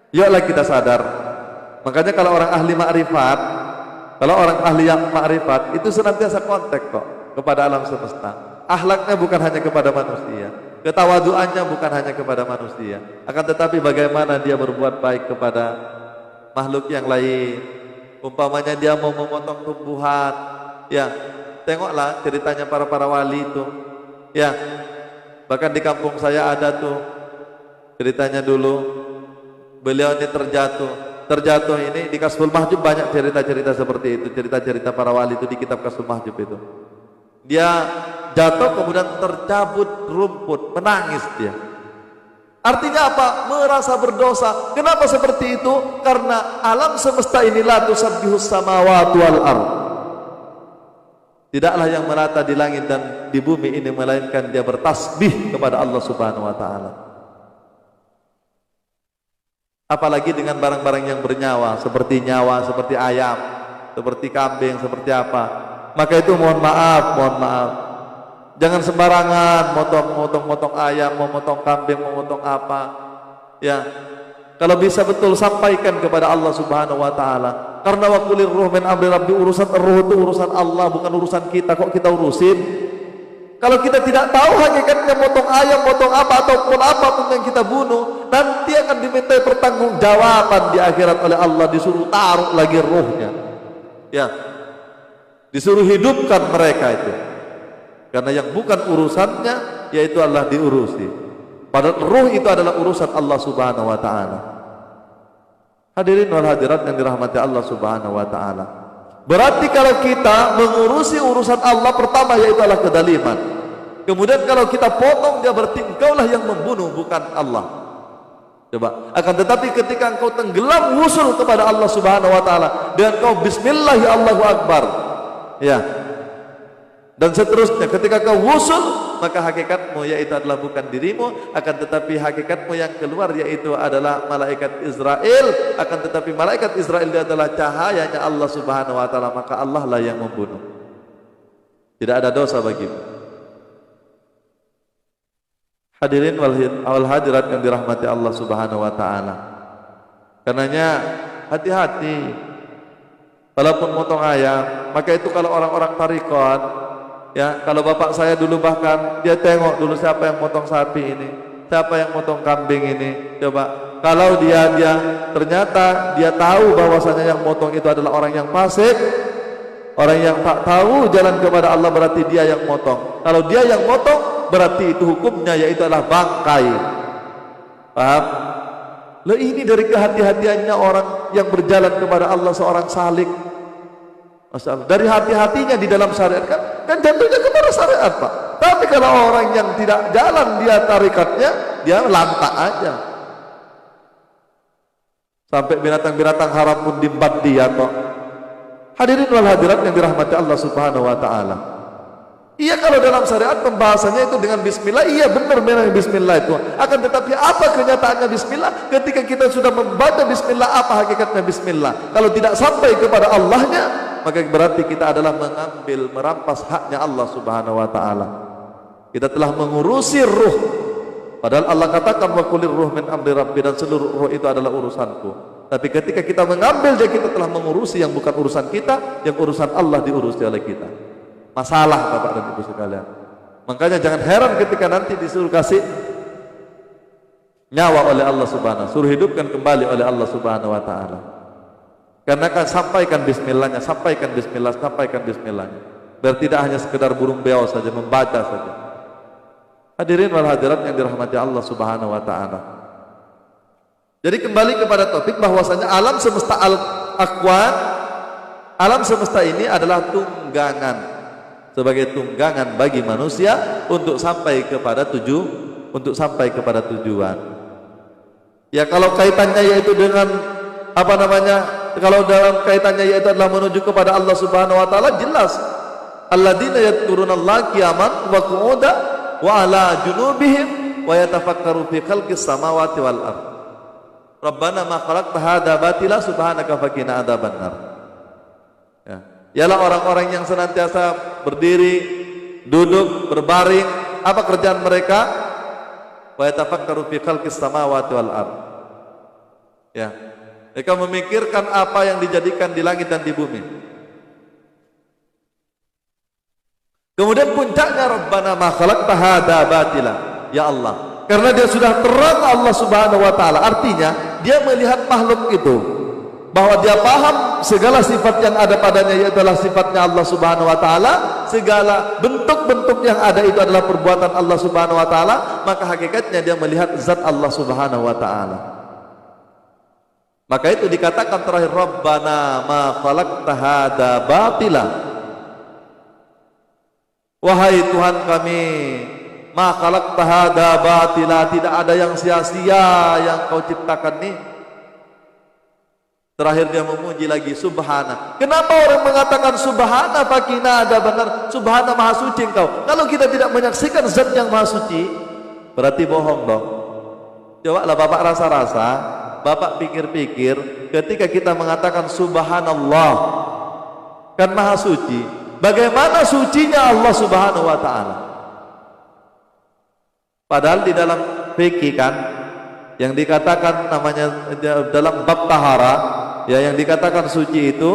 yuklah kita sadar. Makanya kalau orang ahli ma'rifat, kalau orang ahli yang ma'rifat itu senantiasa kontak kok kepada alam semesta. Akhlaknya bukan hanya kepada manusia, ketawaduannya bukan hanya kepada manusia, akan tetapi bagaimana dia berbuat baik kepada makhluk yang lain. Umpamanya dia mau memotong tumbuhan, ya tengoklah ceritanya para wali itu, ya bahkan di kampung saya ada tuh ceritanya dulu. Beliau ini terjatuh ini di Kasful Mahjub, banyak cerita-cerita seperti itu, cerita-cerita para wali itu di kitab Kasful Mahjub itu. Dia jatuh kemudian tercabut rumput, menangis dia. Artinya apa? Merasa berdosa. Kenapa seperti itu? Karena alam semesta inilah tusabbihus samawati wal ardh. Tidaklah yang merata di langit dan di bumi ini melainkan dia bertasbih kepada Allah Subhanahu wa taala. Apalagi dengan barang-barang yang bernyawa, seperti nyawa, seperti ayam, seperti kambing, seperti apa. Maka itu mohon maaf. Jangan sembarangan motong ayam, memotong kambing, memotong apa. Ya. Kalau bisa betul sampaikan kepada Allah Subhanahu wa taala. Karena wa qulir ruh min amri rabbi, urusan ruh itu urusan Allah, bukan urusan kita, kok kita urusin. Kalau kita tidak tahu hakikatnya motong ayam, motong apa ataupun apapun yang kita bunuh, nanti akan dimintai pertanggungjawaban di akhirat oleh Allah, disuruh taruh lagi ruhnya. Ya. Disuruh hidupkan mereka itu. Karena yang bukan urusannya yaitu Allah diurusi. Padahal ruh itu adalah urusan Allah Subhanahu wa taala. Hadirin wal hadirat yang dirahmati Allah Subhanahu wa taala. Berarti kalau kita mengurusi urusan Allah, pertama yaitu adalah kedaliman. Kemudian kalau kita potong, dia berarti engkaulah yang membunuh, bukan Allah. Coba. Akan tetapi ketika engkau tenggelam wusul kepada Allah Subhanahu wa taala dengan kau bismillah ya Allahu akbar, ya, dan seterusnya, ketika kau wusul, maka hakikatmu yaitu adalah bukan dirimu, akan tetapi hakikatmu yang keluar yaitu adalah malaikat Israel. Akan tetapi malaikat Israel itu adalah cahayanya Allah Subhanahu wa taala, maka Allah lah yang membunuh. Tidak ada dosa bagimu. Hadirin wal hadirat yang dirahmati Allah Subhanahu wa taala. Karenanya hati-hati walaupun motong ayam. Maka itu kalau orang-orang tarikot, ya, kalau bapak saya dulu bahkan dia tengok dulu siapa yang motong sapi ini, siapa yang motong kambing ini. Coba kalau dia ternyata dia tahu bahwasanya yang motong itu adalah orang yang fasik, orang yang tak tahu jalan kepada Allah, berarti dia yang motong. Kalau dia yang motong, berarti itu hukumnya yaitu adalah bangkai. Paham? Loh, ini dari kehati-hatiannya orang yang berjalan kepada Allah, seorang salik. Masalah dari hati-hatinya di dalam syariat kan jatuhnya kepada syariat, Pak. Tapi kalau orang yang tidak jalan dia tarikatnya, dia lantak aja. Sampai binatang-binatang haram pun dimbat dia kok. Hadirin wal hadirat yang dirahmati Allah Subhanahu wa taala. Iya, kalau dalam syariat pembahasannya itu dengan bismillah, iya benar memang bismillah itu. Akan tetapi apa kenyataannya bismillah? Ketika kita sudah membaca bismillah, apa hakikatnya bismillah? Kalau tidak sampai kepada Allahnya, maka berarti kita adalah merampas haknya Allah Subhanahu wa taala. Kita telah mengurusi ruh. Padahal Allah katakan wa qulir ruh min amri rabbi, dan seluruh ruh itu adalah urusanku. Tapi ketika kita mengambil, kita telah mengurusi yang bukan urusan kita, yang urusan Allah diurusi oleh kita. Masalah Bapak dan Ibu sekalian. Makanya jangan heran ketika nanti disuruh kasih nyawa oleh Allah Subhanahu, suruh hidupkan kembali oleh Allah Subhanahu wa taala. Karena kan sampaikan bismillahnya, sampaikan bismillah, sampaikan bismillahnya. Biar tidak hanya sekedar burung beo saja membaca saja. Hadirin wal hadirat yang dirahmati Allah Subhanahu wa taala. Jadi kembali kepada topik bahwasanya alam semesta al-akwan, alam semesta ini adalah tunggangan, sebagai tunggangan bagi manusia untuk sampai kepada tujuan. Ya, kalau kaitannya yaitu dengan apa namanya? Kalau dalam kaitannya yaitu adalah menuju kepada Allah Subhanahu wa taala, jelas. Alladzina yadhkurunallaha qiyaman wa qu'udan wa 'ala junubihim wa yatafakkaru fi khalqis samawati wal ardh. Rabbana ma khalaqta hadza batila subhanaka faqina adzabannar. Ya. Ialah orang-orang yang senantiasa berdiri, duduk, berbaring. Apa kerjaan mereka? Wa yatafakkaru fi khalqis samawati wal ardh. Ya. Mereka memikirkan apa yang dijadikan di langit dan di bumi. Kemudian puncaknya Rabbana ma khalaqta hadza batila. Ya Allah, karena dia sudah terang Allah Subhanahu wa taala, artinya dia melihat makhluk itu, bahwa dia paham segala sifat yang ada padanya yaitu adalah sifatnya Allah Subhanahu wa taala, segala bentuk-bentuk yang ada itu adalah perbuatan Allah Subhanahu wa taala, maka hakikatnya dia melihat zat Allah Subhanahu wa taala. Maka itu dikatakan terakhir Rabbana ma khalaqta hadza batila. Wahai Tuhan kami, ma khalaqta hadza batila, tidak ada yang sia-sia yang kau ciptakan nih. Terakhir dia memuji lagi subhana. Kenapa orang mengatakan subhana fakina ada benar, subhana maha suci engkau? Kalau kita tidak menyaksikan zat yang maha suci, berarti bohong dong. Coba lah Bapak rasa-rasa, Bapak pikir-pikir, ketika kita mengatakan subhanallah, kan maha suci, bagaimana sucinya Allah Subhanahu wa taala? Padahal di dalam fikih kan yang dikatakan namanya dalam bab tahara, ya, yang dikatakan suci itu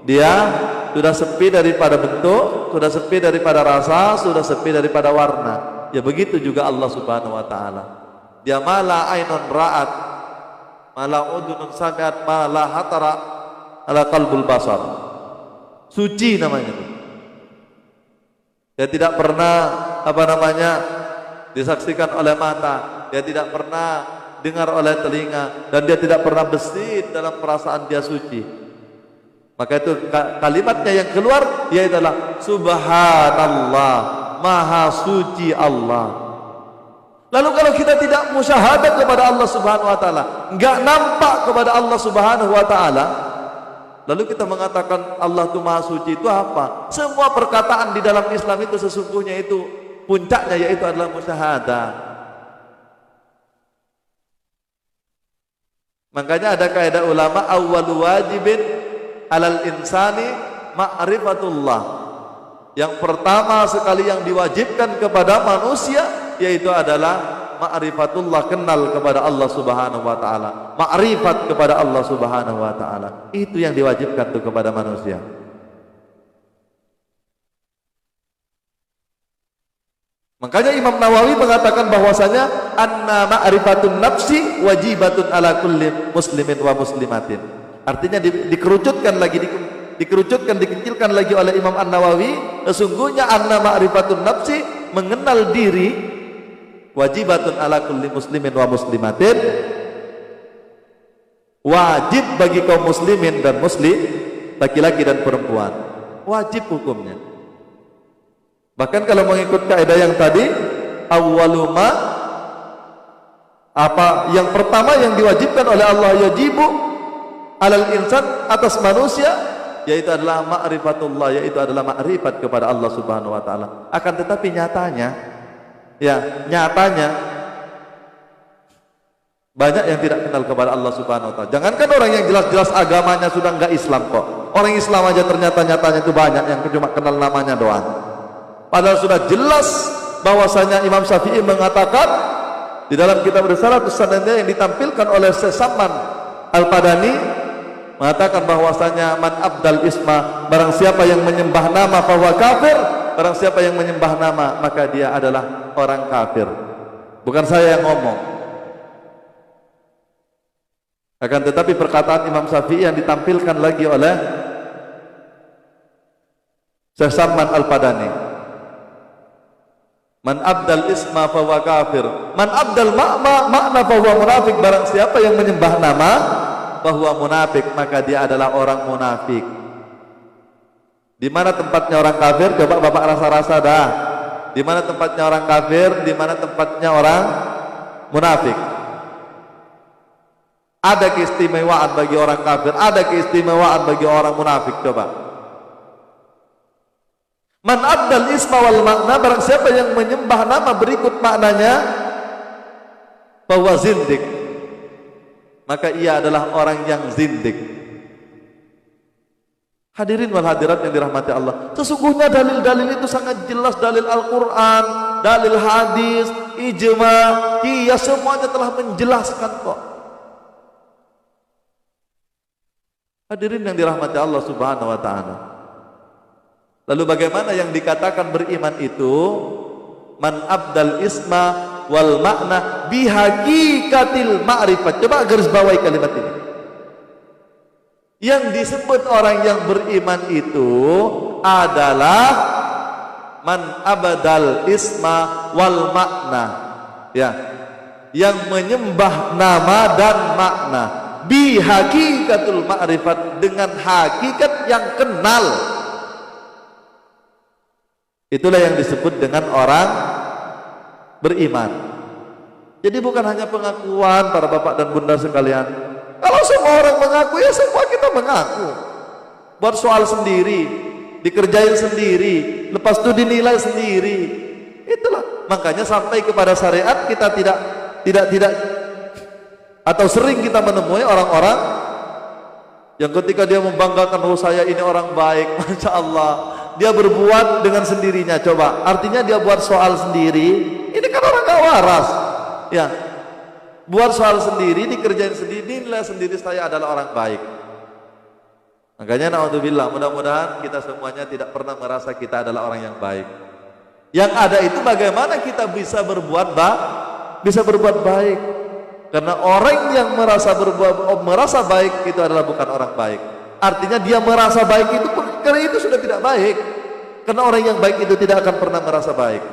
dia sudah sepi daripada bentuk, sudah sepi daripada rasa, sudah sepi daripada warna. Ya begitu juga Allah Subhanahu wa taala. Dia mala ainun ra'at, mala udhunun sami'at, mala hatara ala qalbul basar. Suci namanya itu. Dia tidak pernah apa namanya disaksikan oleh mata, dia tidak pernah dengar oleh telinga, dan dia tidak pernah besit dalam perasaan dia suci. Maka itu kalimatnya yang keluar yaitu adalah subhanallah, maha suci Allah. Lalu kalau kita tidak musyahadat kepada Allah Subhanahu wa taala, enggak nampak kepada Allah Subhanahu wa taala, lalu kita mengatakan Allah itu maha suci, itu apa? Semua perkataan di dalam Islam itu sesungguhnya itu puncaknya yaitu adalah musyahadah. Makanya ada kaidah ulama, awwalu wajibin alal insani ma'rifatullah. Yang pertama sekali yang diwajibkan kepada manusia yaitu adalah ma'rifatullah, kenal kepada Allah Subhanahu wa taala, ma'rifat kepada Allah Subhanahu wa taala. Itu yang diwajibkan tuh kepada manusia. Makanya Imam Nawawi mengatakan bahwasanya anna ma'rifatun nafsi wajibatun ala kulli muslimin wa muslimatin. Artinya dikerucutkan lagi, dikecilkan lagi oleh Imam An-Nawawi, sesungguhnya anna ma'rifatun nafsi, mengenal diri, wajibatun ala kulli muslimin wa muslimatin, wajib bagi kaum muslimin dan muslim, laki-laki dan perempuan, wajib hukumnya. Bahkan kalau mengikut kaidah yang tadi, awwaluma, apa yang pertama yang diwajibkan oleh Allah, yajibu alal insan, atas manusia, yaitu adalah ma'rifatullah, yaitu adalah ma'rifat kepada Allah Subhanahu wa taala. Akan tetapi nyatanya banyak yang tidak kenal kepada Allah Subhanahu wa taala. Jangankan orang yang jelas-jelas agamanya sudah enggak Islam kok. Orang Islam aja ternyata nyatanya itu banyak yang cuma kenal namanya doang. Padahal sudah jelas bahwasanya Imam Syafi'i mengatakan di dalam kitab Risalatus Sanadiyah yang ditampilkan oleh Syekh Salman Al-Padani, mengatakan bahwasanya man abdal isma, barang siapa yang menyembah nama fahuwa kafir, barang siapa yang menyembah nama maka dia adalah orang kafir. Bukan saya yang ngomong. Akan tetapi perkataan Imam Syafi'i yang ditampilkan lagi oleh Syekh Salman Al-Padani, man abdal isma fahuwa kafir, man abdal makna fahuwa munafik, barang siapa yang menyembah nama fahuwa munafik maka dia adalah orang munafik. Di mana tempatnya orang kafir? Coba Bapak rasa-rasa dah. Di mana tempatnya orang kafir? Di mana tempatnya orang munafik? Ada keistimewaan bagi orang kafir, ada keistimewaan bagi orang munafik. Coba. Man abdal isma wal makna, barang siapa yang menyembah nama berikut maknanya, bahwa zindik, maka ia adalah orang yang zindik. Hadirin wal hadirat yang dirahmati Allah, sesungguhnya dalil-dalil itu sangat jelas, dalil Al-Quran, dalil hadis, ijma, qiyas, semuanya telah menjelaskan kok. Hadirin yang dirahmati Allah Subhanahu wa taala. Lalu bagaimana yang dikatakan beriman itu? Man abdal isma wal makna bihaqikatil ma'rifat. Coba garis bawahi kalimat ini. Yang disebut orang yang beriman itu adalah man abdal isma wal makna, ya, yang menyembah nama dan makna, bihaqikatul ma'rifat, dengan hakikat yang kenal. Itulah yang disebut dengan orang beriman. Jadi bukan hanya pengakuan para bapak dan bunda sekalian. Kalau semua orang mengaku, ya semua kita mengaku. Buat soal sendiri, dikerjain sendiri, lepas itu dinilai sendiri. Itulah makanya sampai kepada syariat kita tidak atau sering kita menemui orang-orang yang ketika dia membanggakan, oh saya ini orang baik, masya Allah, dia berbuat dengan sendirinya. Coba, artinya dia buat soal sendiri. Ini kan orang gak waras, ya. Buat soal sendiri, dikerjain sendiri, nilai sendiri, saya adalah orang baik. Makanya naudzubillah, mudah-mudahan kita semuanya tidak pernah merasa kita adalah orang yang baik. Yang ada itu bagaimana kita bisa berbuat baik. Karena orang yang merasa baik itu adalah bukan orang baik. Artinya dia merasa baik itu karena itu sudah tidak baik. Karena orang yang baik itu tidak akan pernah merasa baik.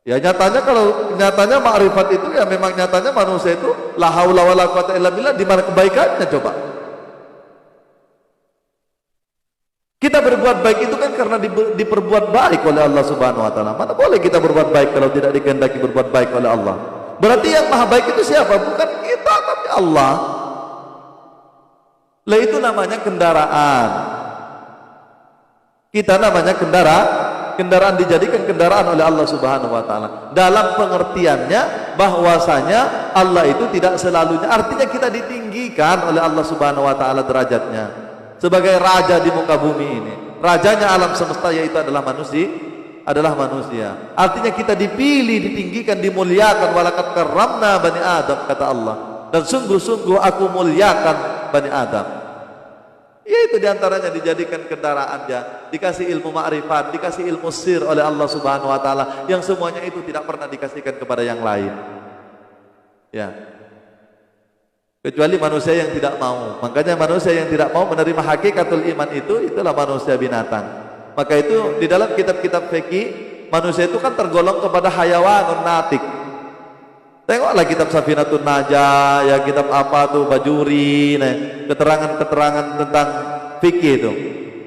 Ya nyatanya, kalau nyatanya ma'rifat itu ya memang nyatanya manusia itu la haula wala quwata illa billah. Di mana kebaikannya coba? Kita berbuat baik itu kan karena diperbuat baik oleh Allah Subhanahu wa taala. Mana boleh kita berbuat baik kalau tidak dikehendaki berbuat baik oleh Allah? Berarti yang maha baik itu siapa? Bukan kita, tapi Allah. Lah itu namanya kendaraan. Kita namanya kendaraan dijadikan kendaraan oleh Allah Subhanahu wa taala. Dalam pengertiannya bahwasanya Allah itu tidak selalunya, artinya kita ditinggikan oleh Allah Subhanahu wa taala derajatnya sebagai raja di muka bumi ini. Rajanya alam semesta yaitu adalah adalah manusia. Artinya kita dipilih, ditinggikan, dimuliakan. Walaqad karramna bani Adam, kata Allah. Dan sungguh-sungguh aku muliakan bani Adam. Yaitu diantaranya dijadikan kendaraan dia, dikasih ilmu ma'rifat, dikasih ilmu sir oleh Allah Subhanahu Wa Taala, yang semuanya itu tidak pernah dikasihkan kepada yang lain. Ya, kecuali manusia yang tidak mau. Makanya manusia yang tidak mau menerima hakikatul iman itu, itulah manusia binatang. Maka itu di dalam kitab-kitab fikih, manusia itu kan tergolong kepada hayawanun natik. Tengoklah kitab Safinatun Najah, ya kitab apa tuh Bajuri, keterangan-keterangan tentang fikih itu.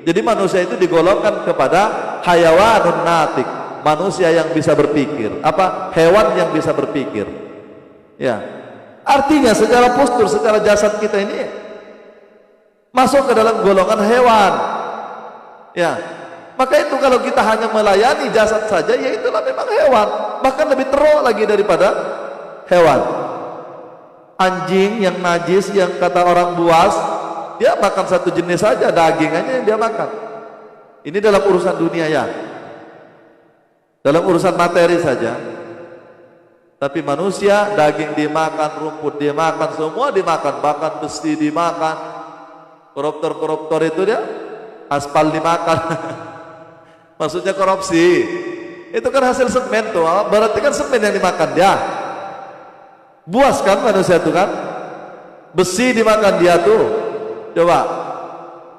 Jadi manusia itu digolongkan kepada hayawanun natik, manusia yang bisa berpikir, apa hewan yang bisa berpikir. Ya, artinya secara postur, secara jasad kita ini masuk ke dalam golongan hewan. Ya, maka itu kalau kita hanya melayani jasad saja, ya itulah memang hewan, bahkan lebih teruk lagi daripada hewan. Anjing yang najis, yang kata orang buas, dia makan satu jenis saja, daging aja yang dia makan. Ini dalam urusan dunia ya, dalam urusan materi saja. Tapi manusia, daging dimakan, rumput dimakan, semua dimakan, bahkan besi dimakan, koruptor-koruptor itu dia, aspal dimakan. Maksudnya korupsi. Itu kan hasil semen tuh, berarti kan semen yang dimakan dia. Buas kan manusia itu kan, besi dimakan dia tuh. Coba,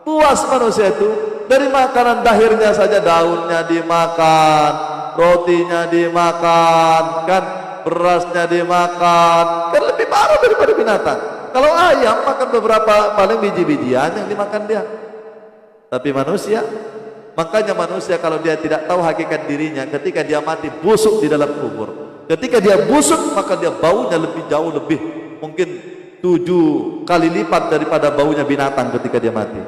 buas manusia itu, dari makanan dahirnya saja, daunnya dimakan, rotinya dimakan, kan berasnya dimakan, kan lebih parah daripada binatang. Kalau ayam makan beberapa paling biji-bijian yang dimakan dia. Tapi manusia, makanya manusia kalau dia tidak tahu hakikat dirinya, ketika dia mati busuk di dalam kubur. Ketika dia busuk, maka dia baunya lebih jauh, lebih mungkin 7 kali lipat daripada baunya binatang ketika dia mati.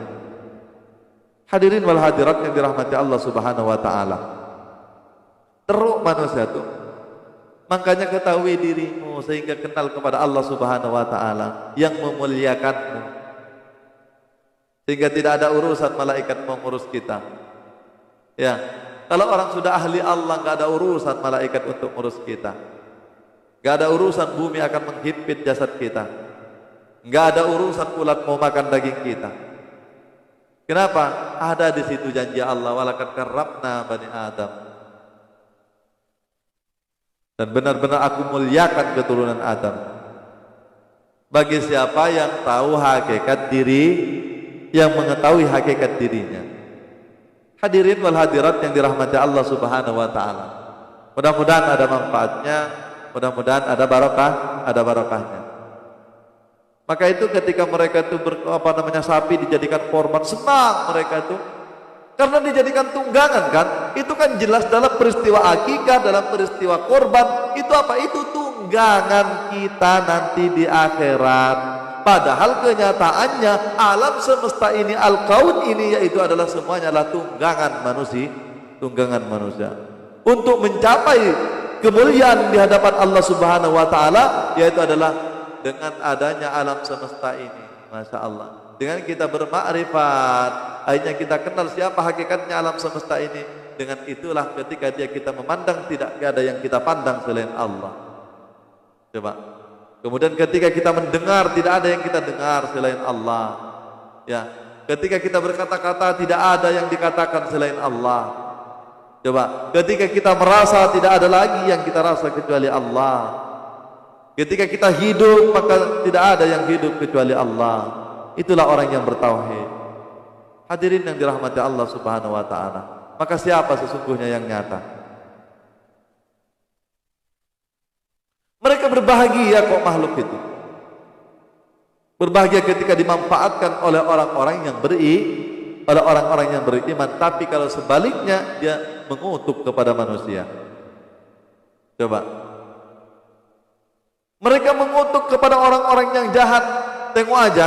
Hadirin wal hadirat yang dirahmati Allah Subhanahu Wa Taala. Teruk manusia itu. Makanya ketahui dirimu sehingga kenal kepada Allah Subhanahu Wa Taala yang memuliakanmu, sehingga tidak ada urusan malaikat mengurus kita. Ya, kalau orang sudah ahli Allah, nggak ada urusan malaikat untuk urus kita, nggak ada urusan bumi akan menghimpit jasad kita, nggak ada urusan ulat mau makan daging kita. Kenapa? Ada di situ janji Allah, walaqad karramna bani Adam, dan benar-benar aku muliakan keturunan Adam. Bagi siapa yang tahu hakikat diri, yang mengetahui hakikat dirinya. Hadirin wal hadirat yang dirahmati Allah Subhanahu Wa Taala. Mudah-mudahan ada manfaatnya, mudah-mudahan ada barokahnya. Maka itu ketika mereka itu sapi dijadikan korban, senang mereka itu, karena dijadikan tunggangan kan. Itu kan jelas dalam peristiwa akikah, dalam peristiwa korban, itu apa? Itu tunggangan kita nanti di akhirat. Padahal kenyataannya alam semesta ini, al-kaun ini, yaitu adalah semuanya adalah tunggangan manusia. Untuk mencapai kemuliaan di hadapan Allah Subhanahu Wa Taala, yaitu adalah dengan adanya alam semesta ini. Masya Allah. Dengan kita bermakrifat, akhirnya kita kenal siapa hakikatnya alam semesta ini. Dengan itulah ketika kita memandang, tidak ada yang kita pandang selain Allah. Coba. Kemudian ketika kita mendengar, tidak ada yang kita dengar selain Allah. Ya, ketika kita berkata-kata, tidak ada yang dikatakan selain Allah. Coba, ketika kita merasa, tidak ada lagi yang kita rasa kecuali Allah. Ketika kita hidup, maka tidak ada yang hidup kecuali Allah. Itulah orang yang bertauhid. Hadirin yang dirahmati Allah Subhanahu Wa Taala. Maka siapa sesungguhnya yang nyata? Mereka berbahagia kok makhluk itu. Berbahagia ketika dimanfaatkan oleh orang-orang yang beriman. Tapi kalau sebaliknya, dia mengutuk kepada manusia. Coba. Mereka mengutuk kepada orang-orang yang jahat. Tengok aja,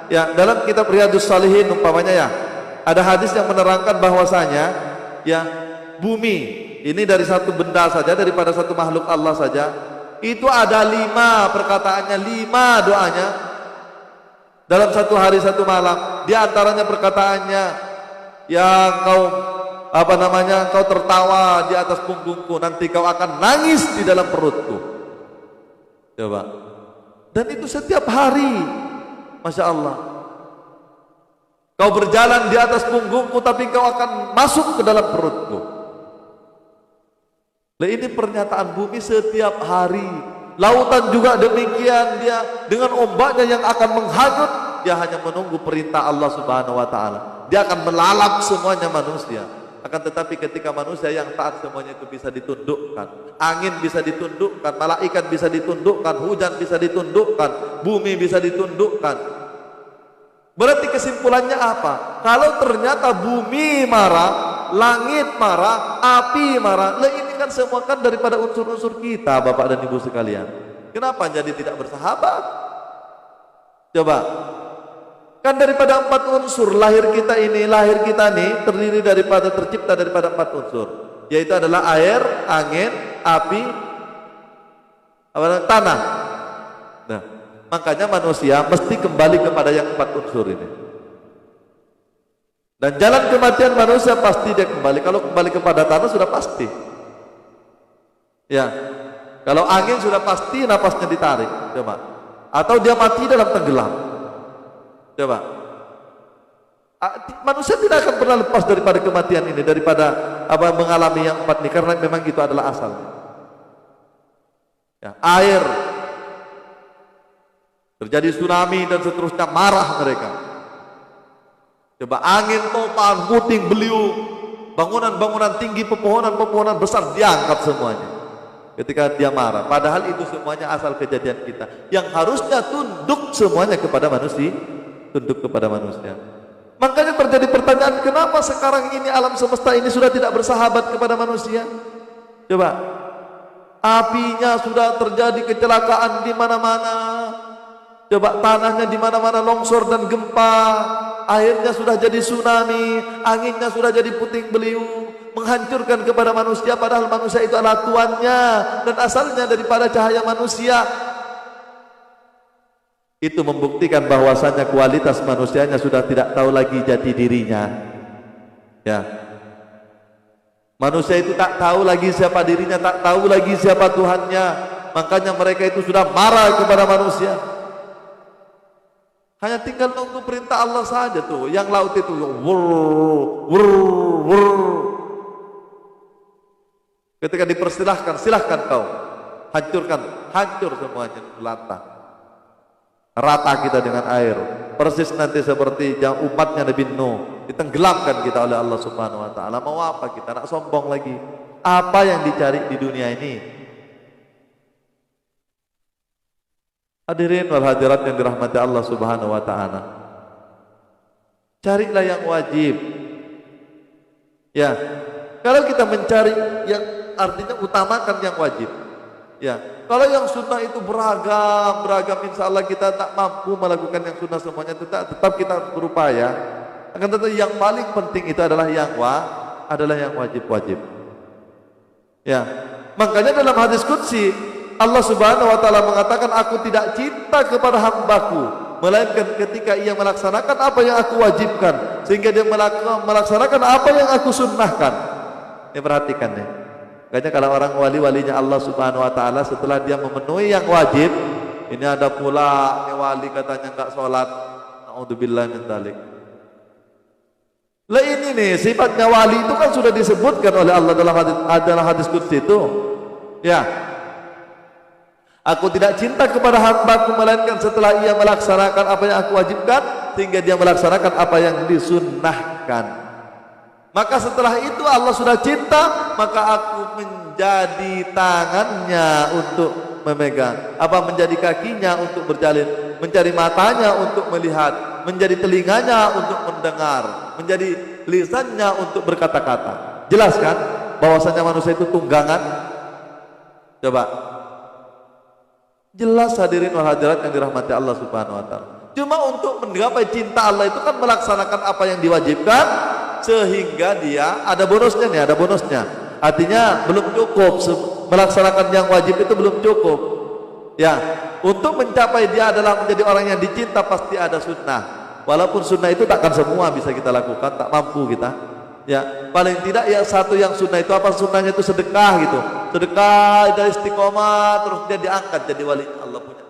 ya, dalam kitab Riyadhus Shalihin umpamanya ya, ada hadis yang menerangkan bahwasanya ya, bumi ini dari satu benda saja, daripada satu makhluk Allah saja, itu ada 5 perkataannya, 5 doanya dalam satu hari satu malam. Di antaranya perkataannya, ya kaum Kau tertawa di atas punggungku, nanti kau akan nangis di dalam perutku. Coba. Dan itu setiap hari. Masya Allah. Kau berjalan di atas punggungku, tapi kau akan masuk ke dalam perutku. Nah, ini pernyataan bumi setiap hari. Lautan juga demikian, dia dengan ombaknya yang akan menghanyut, dia hanya menunggu perintah Allah Subhanahu wa taala. Dia akan melalap semuanya manusia. Akan tetapi ketika manusia yang taat, semuanya itu bisa ditundukkan. Angin bisa ditundukkan, malaikat bisa ditundukkan, hujan bisa ditundukkan, bumi bisa ditundukkan. Berarti kesimpulannya apa? Kalau ternyata bumi marah, langit marah, api marah, lah ini kan semua kan daripada unsur-unsur kita, Bapak dan Ibu sekalian. Kenapa jadi tidak bersahabat? Coba. Kan daripada 4 unsur lahir kita nih terdiri daripada, tercipta daripada 4 unsur, yaitu adalah air, angin, api, tanah. Nah, makanya manusia mesti kembali kepada yang 4 unsur ini. Dan jalan kematian manusia pasti dia kembali. Kalau kembali kepada tanah sudah pasti. Ya. Kalau angin sudah pasti napasnya ditarik, coba. Atau dia mati dalam tenggelam. Coba. Manusia tidak akan pernah lepas daripada kematian ini, daripada mengalami yang 4 ini, karena memang itu adalah asalnya. Ya, air terjadi tsunami dan seterusnya, marah mereka. Coba angin topan, puting beliung, bangunan-bangunan tinggi, pepohonan-pepohonan besar diangkat semuanya ketika dia marah. Padahal itu semuanya asal kejadian kita, yang harusnya tunduk semuanya kepada manusia, tunduk kepada manusia. Makanya terjadi pertanyaan, kenapa sekarang ini alam semesta ini sudah tidak bersahabat kepada manusia? Coba, apinya sudah terjadi kecelakaan di mana-mana. Coba, tanahnya di mana-mana longsor dan gempa, airnya sudah jadi tsunami, anginnya sudah jadi puting beliung, menghancurkan kepada manusia, padahal manusia itu adalah tuannya dan asalnya daripada cahaya manusia. Itu membuktikan bahwasannya kualitas manusianya sudah tidak tahu lagi jati dirinya. Ya. Manusia itu tak tahu lagi siapa dirinya, tak tahu lagi siapa Tuhannya. Makanya mereka itu sudah marah kepada manusia. Hanya tinggal nunggu perintah Allah saja tuh. Yang laut itu ketika dipersilahkan, silahkan kau hancurkan, hancur semuanya, lantah. Rata kita dengan air, persis nanti seperti yang umatnya Nabi Nuh, ditenggelamkan kita oleh Allah Subhanahu wa taala. Mau apa kita? Nak sombong lagi? Apa yang dicari di dunia ini? Hadirin wal hadirat yang dirahmati Allah Subhanahu wa taala. Carilah yang wajib. Ya. Kalau kita mencari yang artinya utamakan yang wajib. Ya. Kalau yang sunnah itu beragam, insya Allah kita tak mampu melakukan yang sunnah semuanya, tetap kita berupaya. Akan tetapi yang paling penting itu adalah yang wajib-wajib. Ya. Makanya dalam hadis qudsi Allah Subhanahu wa taala mengatakan, aku tidak cinta kepada hambaku melainkan ketika ia melaksanakan apa yang aku wajibkan, sehingga dia melaksanakan apa yang aku sunnahkan. Ini perhatikan nih. Makanya kalau orang wali-walinya Allah Subhanahu wa taala, setelah dia memenuhi yang wajib, ini ada pula wali katanya enggak sholat. Naudzubillah min dzalik. Lah ini nih sifatnya wali itu kan sudah disebutkan oleh Allah dalam hadis qudsi itu. Ya. Aku tidak cinta kepada hambaku melainkan setelah ia melaksanakan apa yang aku wajibkan, sehingga dia melaksanakan apa yang disunnahkan. Maka setelah itu Allah sudah cinta, maka aku menjadi tangannya untuk memegang, menjadi kakinya untuk berjalan, menjadi matanya untuk melihat, menjadi telinganya untuk mendengar, menjadi lisannya untuk berkata-kata. Jelas kan bahwasanya manusia itu tunggangan? Coba. Jelas hadirin wal hadirat yang dirahmati Allah Subhanahu wa taala. Cuma untuk menggapai cinta Allah itu kan melaksanakan apa yang diwajibkan, sehingga dia ada bonusnya nih, ada bonusnya. Artinya belum cukup melaksanakan yang wajib itu belum cukup. Ya, untuk mencapai dia adalah menjadi orang yang dicinta pasti ada sunnah. Walaupun sunnah itu takkan semua bisa kita lakukan, tak mampu kita. Ya, paling tidak ya satu yang sunnah itu apa? Sunnahnya itu sedekah gitu. Sedekah dari istiqomah terus dia diangkat jadi wali Allah punya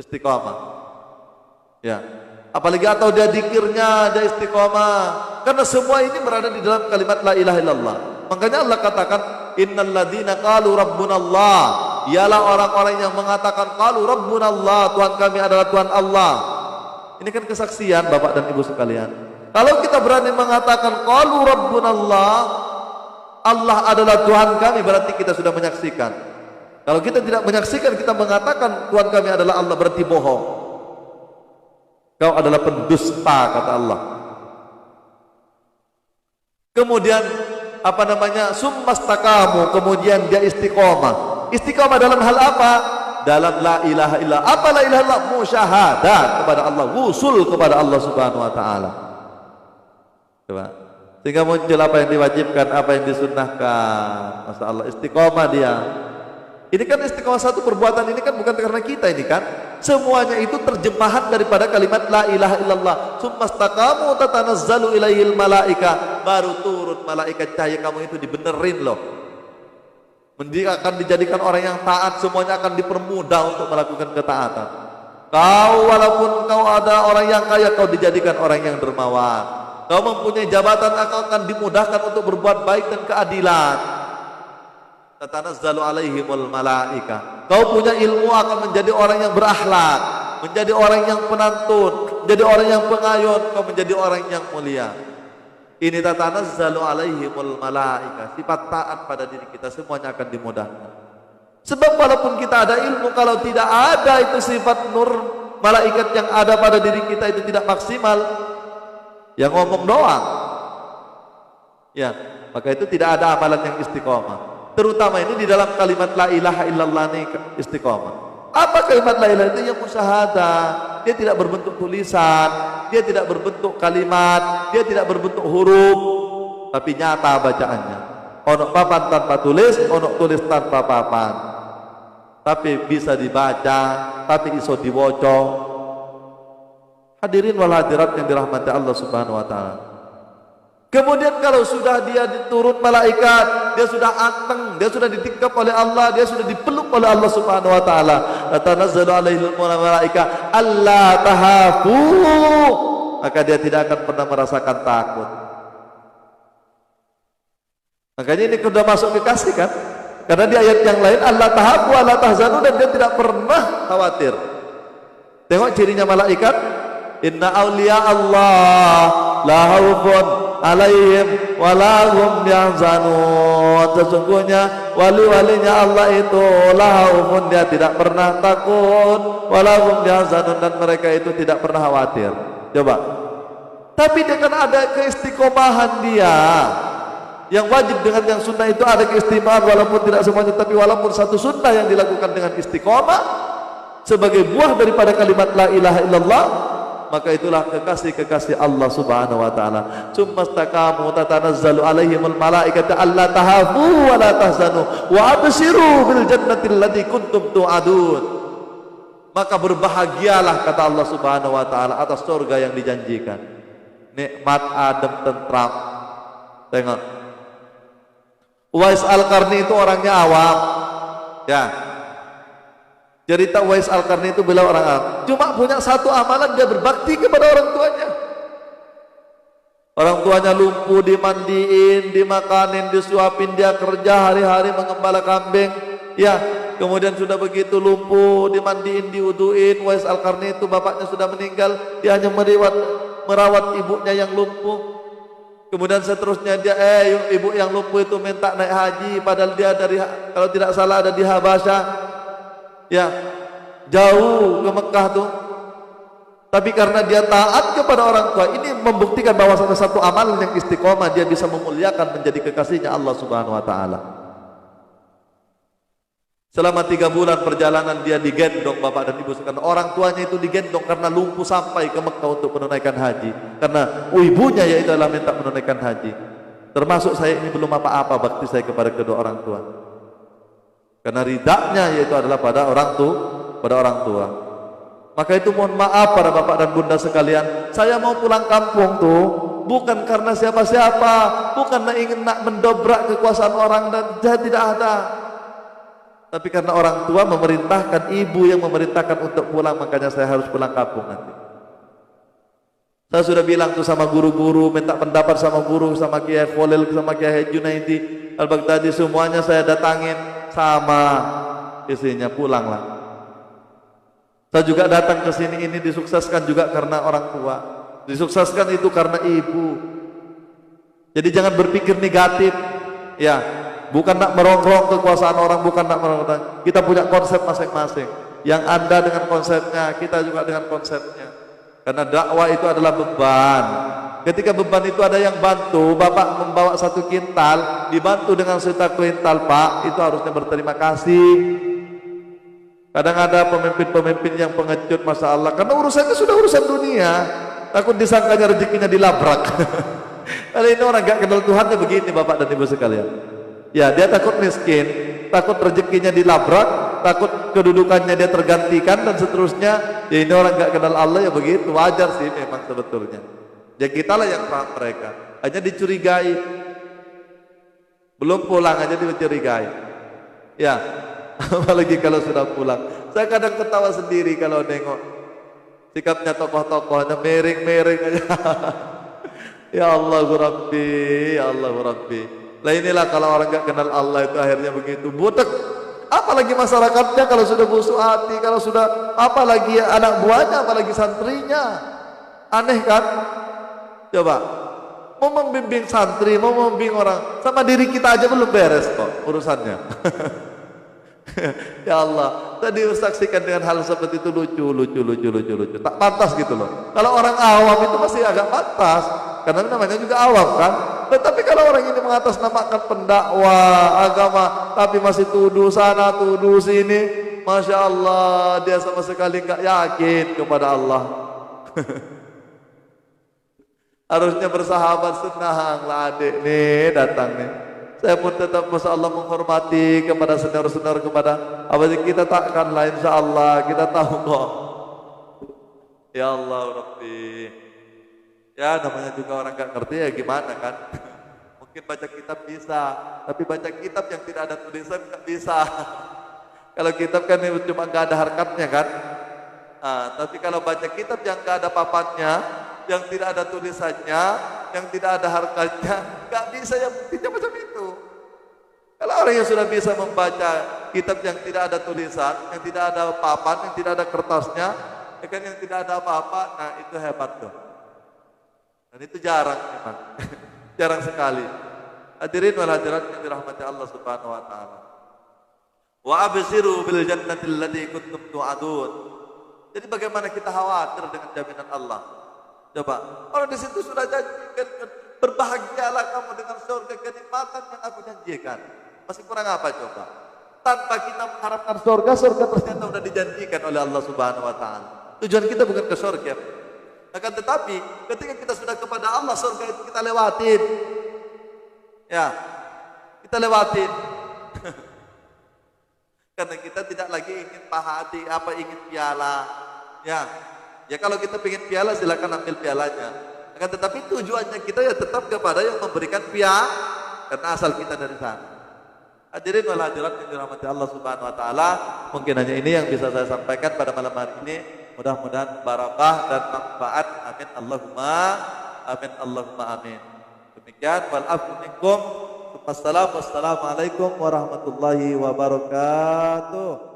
istiqomah. Ya. Apalagi atau dia dikirnya, dia istiqomah. Karena semua ini berada di dalam kalimat la ilaha illallah. Makanya Allah katakan innal ladzina qalu rabbunallah. Ialah orang-orang yang mengatakan qalu rabbunallah, Tuhan kami adalah Tuhan Allah. Ini kan kesaksian Bapak dan Ibu sekalian. Kalau kita berani mengatakan qalu rabbunallah, Allah adalah Tuhan kami, berarti kita sudah menyaksikan. Kalau kita tidak menyaksikan, kita mengatakan Tuhan kami adalah Allah, berarti bohong. Kau adalah pendusta, kata Allah. Kemudian apa namanya? Summastaqamu, kemudian dia istiqomah. Istiqomah dalam hal apa? Dalam la ilaha illallah. Apa la ilaha illallah? Musyahadat kepada Allah, wusul kepada Allah Subhanahu wa taala. Coba. Sehingga muncul apa yang diwajibkan, apa yang disunnahkan. Masya Allah, istiqomah dia. Ini kan istiqomah satu perbuatan ini kan bukan karena kita ini kan. Semuanya itu terjemahan daripada kalimat la ilaha illallah. Summastaqamu tatanazzalu ilaihil malaika. Baru turun malaikat cahaya kamu itu dibenerin loh. Dia akan dijadikan orang yang taat, semuanya akan dipermudah untuk melakukan ketaatan. Kau walaupun kau ada orang yang kaya, kau dijadikan orang yang dermawan. Kau mempunyai jabatan, kau akan dimudahkan untuk berbuat baik dan keadilan. Tatanazzalu alaihimul malaika. Kau punya ilmu, akan menjadi orang yang berakhlak, menjadi orang yang penantun, menjadi orang yang pengayun, kau menjadi orang yang mulia. Ini tatanazzalu alaihimul malaika. Sifat taat pada diri kita semuanya akan dimudahkan. Sebab walaupun kita ada ilmu, kalau tidak ada itu sifat nur malaikat yang ada pada diri kita itu tidak maksimal. Yang ngomong doang. Ya, maka itu tidak ada amalan yang istiqomah. Terutama ini di dalam kalimat la ilaha illallah ini istiqomah. Apa kalimat la ilaha itu? Yang musyahadah. Dia tidak berbentuk tulisan, dia tidak berbentuk kalimat, dia tidak berbentuk huruf, tapi nyata bacaannya. Ono papan tanpa tulis, ono tulis tanpa papan. Tapi bisa dibaca, tapi iso diwoco. Hadirin wal hadirat yang dirahmati Allah Subhanahu wa taala. Kemudian kalau sudah dia diturun malaikat, dia sudah anteng, dia sudah ditikap oleh Allah, dia sudah dipeluk oleh Allah Subhanahu wa taala. Tatanazzalu alaihil malaika alla tahafu. Maka dia tidak akan pernah merasakan takut. Makanya ini sudah masuk kekasih kan? Karena di ayat yang lain alla tahafu alla tahzanu, dan dia tidak pernah khawatir. Tengok cirinya malaikat. Inna awliya Allah la haufun alaihim wa la hum yahzanun. Sesungguhnya wali-walinya Allah itu la haufun, dia tidak pernah takut, wa la hum yahzanun, dan mereka itu tidak pernah khawatir. Coba. Tapi dia kan ada keistiqomahan dia. Yang wajib dengan yang sunnah itu ada keistiqomahan, walaupun tidak semuanya, tapi walaupun satu sunnah yang dilakukan dengan istiqomah sebagai buah daripada kalimat la ilaha illallah, maka itulah kekasih-kekasih Allah Subhanahu wa taala. Summastaqamu tatanazzalu alaihimul malaikatu alla tahafu wa la tahzanu wa abshiru bil jannati allati kuntum tu'adun. Maka berbahagialah, kata Allah Subhanahu wa taala, atas surga yang dijanjikan. Nikmat, adem, tentram. Tengok. Uwais Al-Qarni itu orangnya awam. Ya. Cerita Uwais Al-Qarni itu beliau orang awam, cuma punya satu amalan, dia berbakti kepada orang tuanya. Orang tuanya lumpuh, dimandiin, dimakanin, disuapin, dia kerja hari-hari mengembala kambing. Ya, kemudian sudah begitu lumpuh, dimandiin, diuduin. Uwais Al-Qarni itu bapaknya sudah meninggal, dia hanya merawat ibunya yang lumpuh. Kemudian seterusnya dia ibu yang lumpuh itu minta naik haji, padahal dia dari, kalau tidak salah, ada di Habasyah. Ya, jauh ke Mekah tuh. Tapi karena dia taat kepada orang tua, ini membuktikan bahwa salah satu amalan yang istiqomah, dia bisa memuliakan menjadi kekasihnya Allah Subhanahu wa taala. Selama 3 bulan perjalanan dia digendong bapak dan ibu sekalian. Orang tuanya itu digendong karena lumpuh sampai ke Mekah untuk menunaikan haji. Karena ibunya yaitu adalah minta menunaikan haji. Termasuk saya ini belum apa-apa bakti saya kepada kedua orang tua. Karena ridaknya yaitu adalah pada orang tua. Maka itu mohon maaf para bapak dan bunda sekalian, saya mau pulang kampung tuh, bukan karena siapa-siapa, bukan ingin nak mendobrak kekuasaan orang dan tidak ada. Tapi karena orang tua memerintahkan, ibu yang memerintahkan untuk pulang, makanya saya harus pulang kampung nanti. Saya sudah bilang tuh sama guru-guru, minta pendapat sama guru, sama Kiai Khalil, sama Kiai Junaidi Al-Baghdadi, semuanya saya datangin, sama isinya pulanglah. Saya juga datang ke sini ini disukseskan juga karena orang tua. Disukseskan itu karena ibu. Jadi jangan berpikir negatif. Ya, bukan nak merongrong kekuasaan orang, bukan nak merongrong. Kita punya konsep masing-masing. Yang Anda dengan konsepnya, kita juga dengan konsepnya. Karena dakwah itu adalah beban. Ketika beban itu ada yang bantu, Bapak membawa 1 kintal, dibantu dengan 1 kuintal, Pak, itu harusnya berterima kasih. Kadang ada pemimpin-pemimpin yang pengecut, Masya Allah, karena urusannya sudah urusan dunia, takut disangkanya rezekinya dilabrak. Kalau ini orang gak kenal Tuhannya begini, Bapak dan Ibu sekalian. Ya, dia takut miskin, takut rezekinya dilabrak, takut kedudukannya dia tergantikan dan seterusnya. Ya ini orang gak kenal Allah, ya begitu, wajar sih memang sebetulnya. Ya kita lah yang paham mereka, hanya dicurigai, belum pulang aja dicurigai. Ya, apalagi kalau sudah pulang. Saya kadang ketawa sendiri kalau nengok sikapnya tokoh-tokohnya, miring-miring aja. Ya Allah Rabbi, ya Allah Rabbi. Lah inilah kalau orang gak kenal Allah itu akhirnya begitu, butek. Apalagi masyarakatnya kalau sudah busuk hati, kalau sudah, apalagi anak buahnya, apalagi santrinya. Aneh kan? Coba, mau membimbing santri, mau membimbing orang, sama diri kita aja belum beres kok urusannya. Ya Allah, tadi saksikan dengan hal seperti itu, lucu. Tak pantas gitu loh. Kalau orang awam itu masih agak pantas, karena namanya juga awam kan. Tetapi kalau orang ini mengatasnamakan pendakwah agama, tapi masih tuduh sana, tuduh sini, Masya Allah, dia sama sekali nggak yakin kepada Allah. Harusnya bersahabat, senang lah adik nih datang nih. Saya pun tetap Masya Allah menghormati kepada senior-senior, kepada apa yang kita takkan lah, insya Allah kita tahu kok. Ya Allah Rabbi. Ya namanya juga orang gak ngerti ya gimana kan. Mungkin baca kitab bisa, tapi baca kitab yang tidak ada tulisan gak bisa. Kalau kitab kan cuma gak ada harkatnya kan. Tapi kalau baca kitab yang gak ada papannya, yang tidak ada tulisannya, yang tidak ada harkatnya, gak bisa yang buktinya macam itu. Kalau orang yang sudah bisa membaca kitab yang tidak ada tulisan, yang tidak ada papan, yang tidak ada kertasnya, ya kan, yang tidak ada apa-apa, nah itu hebat tuh. Dan itu jarang memang, jarang sekali. Hadirin wal hadirat yang dirahmati Allah Subhanahu wa taala. Wa absiru bil jannati allati kuntum tu'adun. Jadi bagaimana kita khawatir dengan jaminan Allah? Coba, orang di situ sudah janjikan, berbahagialah kamu dengan surga, kenikmatan yang aku janjikan. Masih kurang apa coba? Tanpa kita mengharapkan surga, surga ternyata sudah dijanjikan oleh Allah Subhanahu wa taala. Tujuan kita bukan ke surga. Akan tetapi ketika kita sudah kepada Allah, surga itu kita lewatin. Ya, kita lewatin. Karena kita tidak lagi ingin pahati, ingin piala. Ya kalau kita ingin piala silakan ambil pialanya. Akan tetapi tujuannya kita ya tetap kepada yang memberikan piala, karena asal kita dari sana. Hadirin wal hadirat yang dirahmati Allah Subhanahu wa taala, mungkin hanya ini yang bisa saya sampaikan pada malam hari ini. Mudah-mudahan barakah dan manfaat. Amin Allahumma amin Allahumma amin. Demikian wal afu minkum. Wassalamualaikum warahmatullahi wabarakatuh.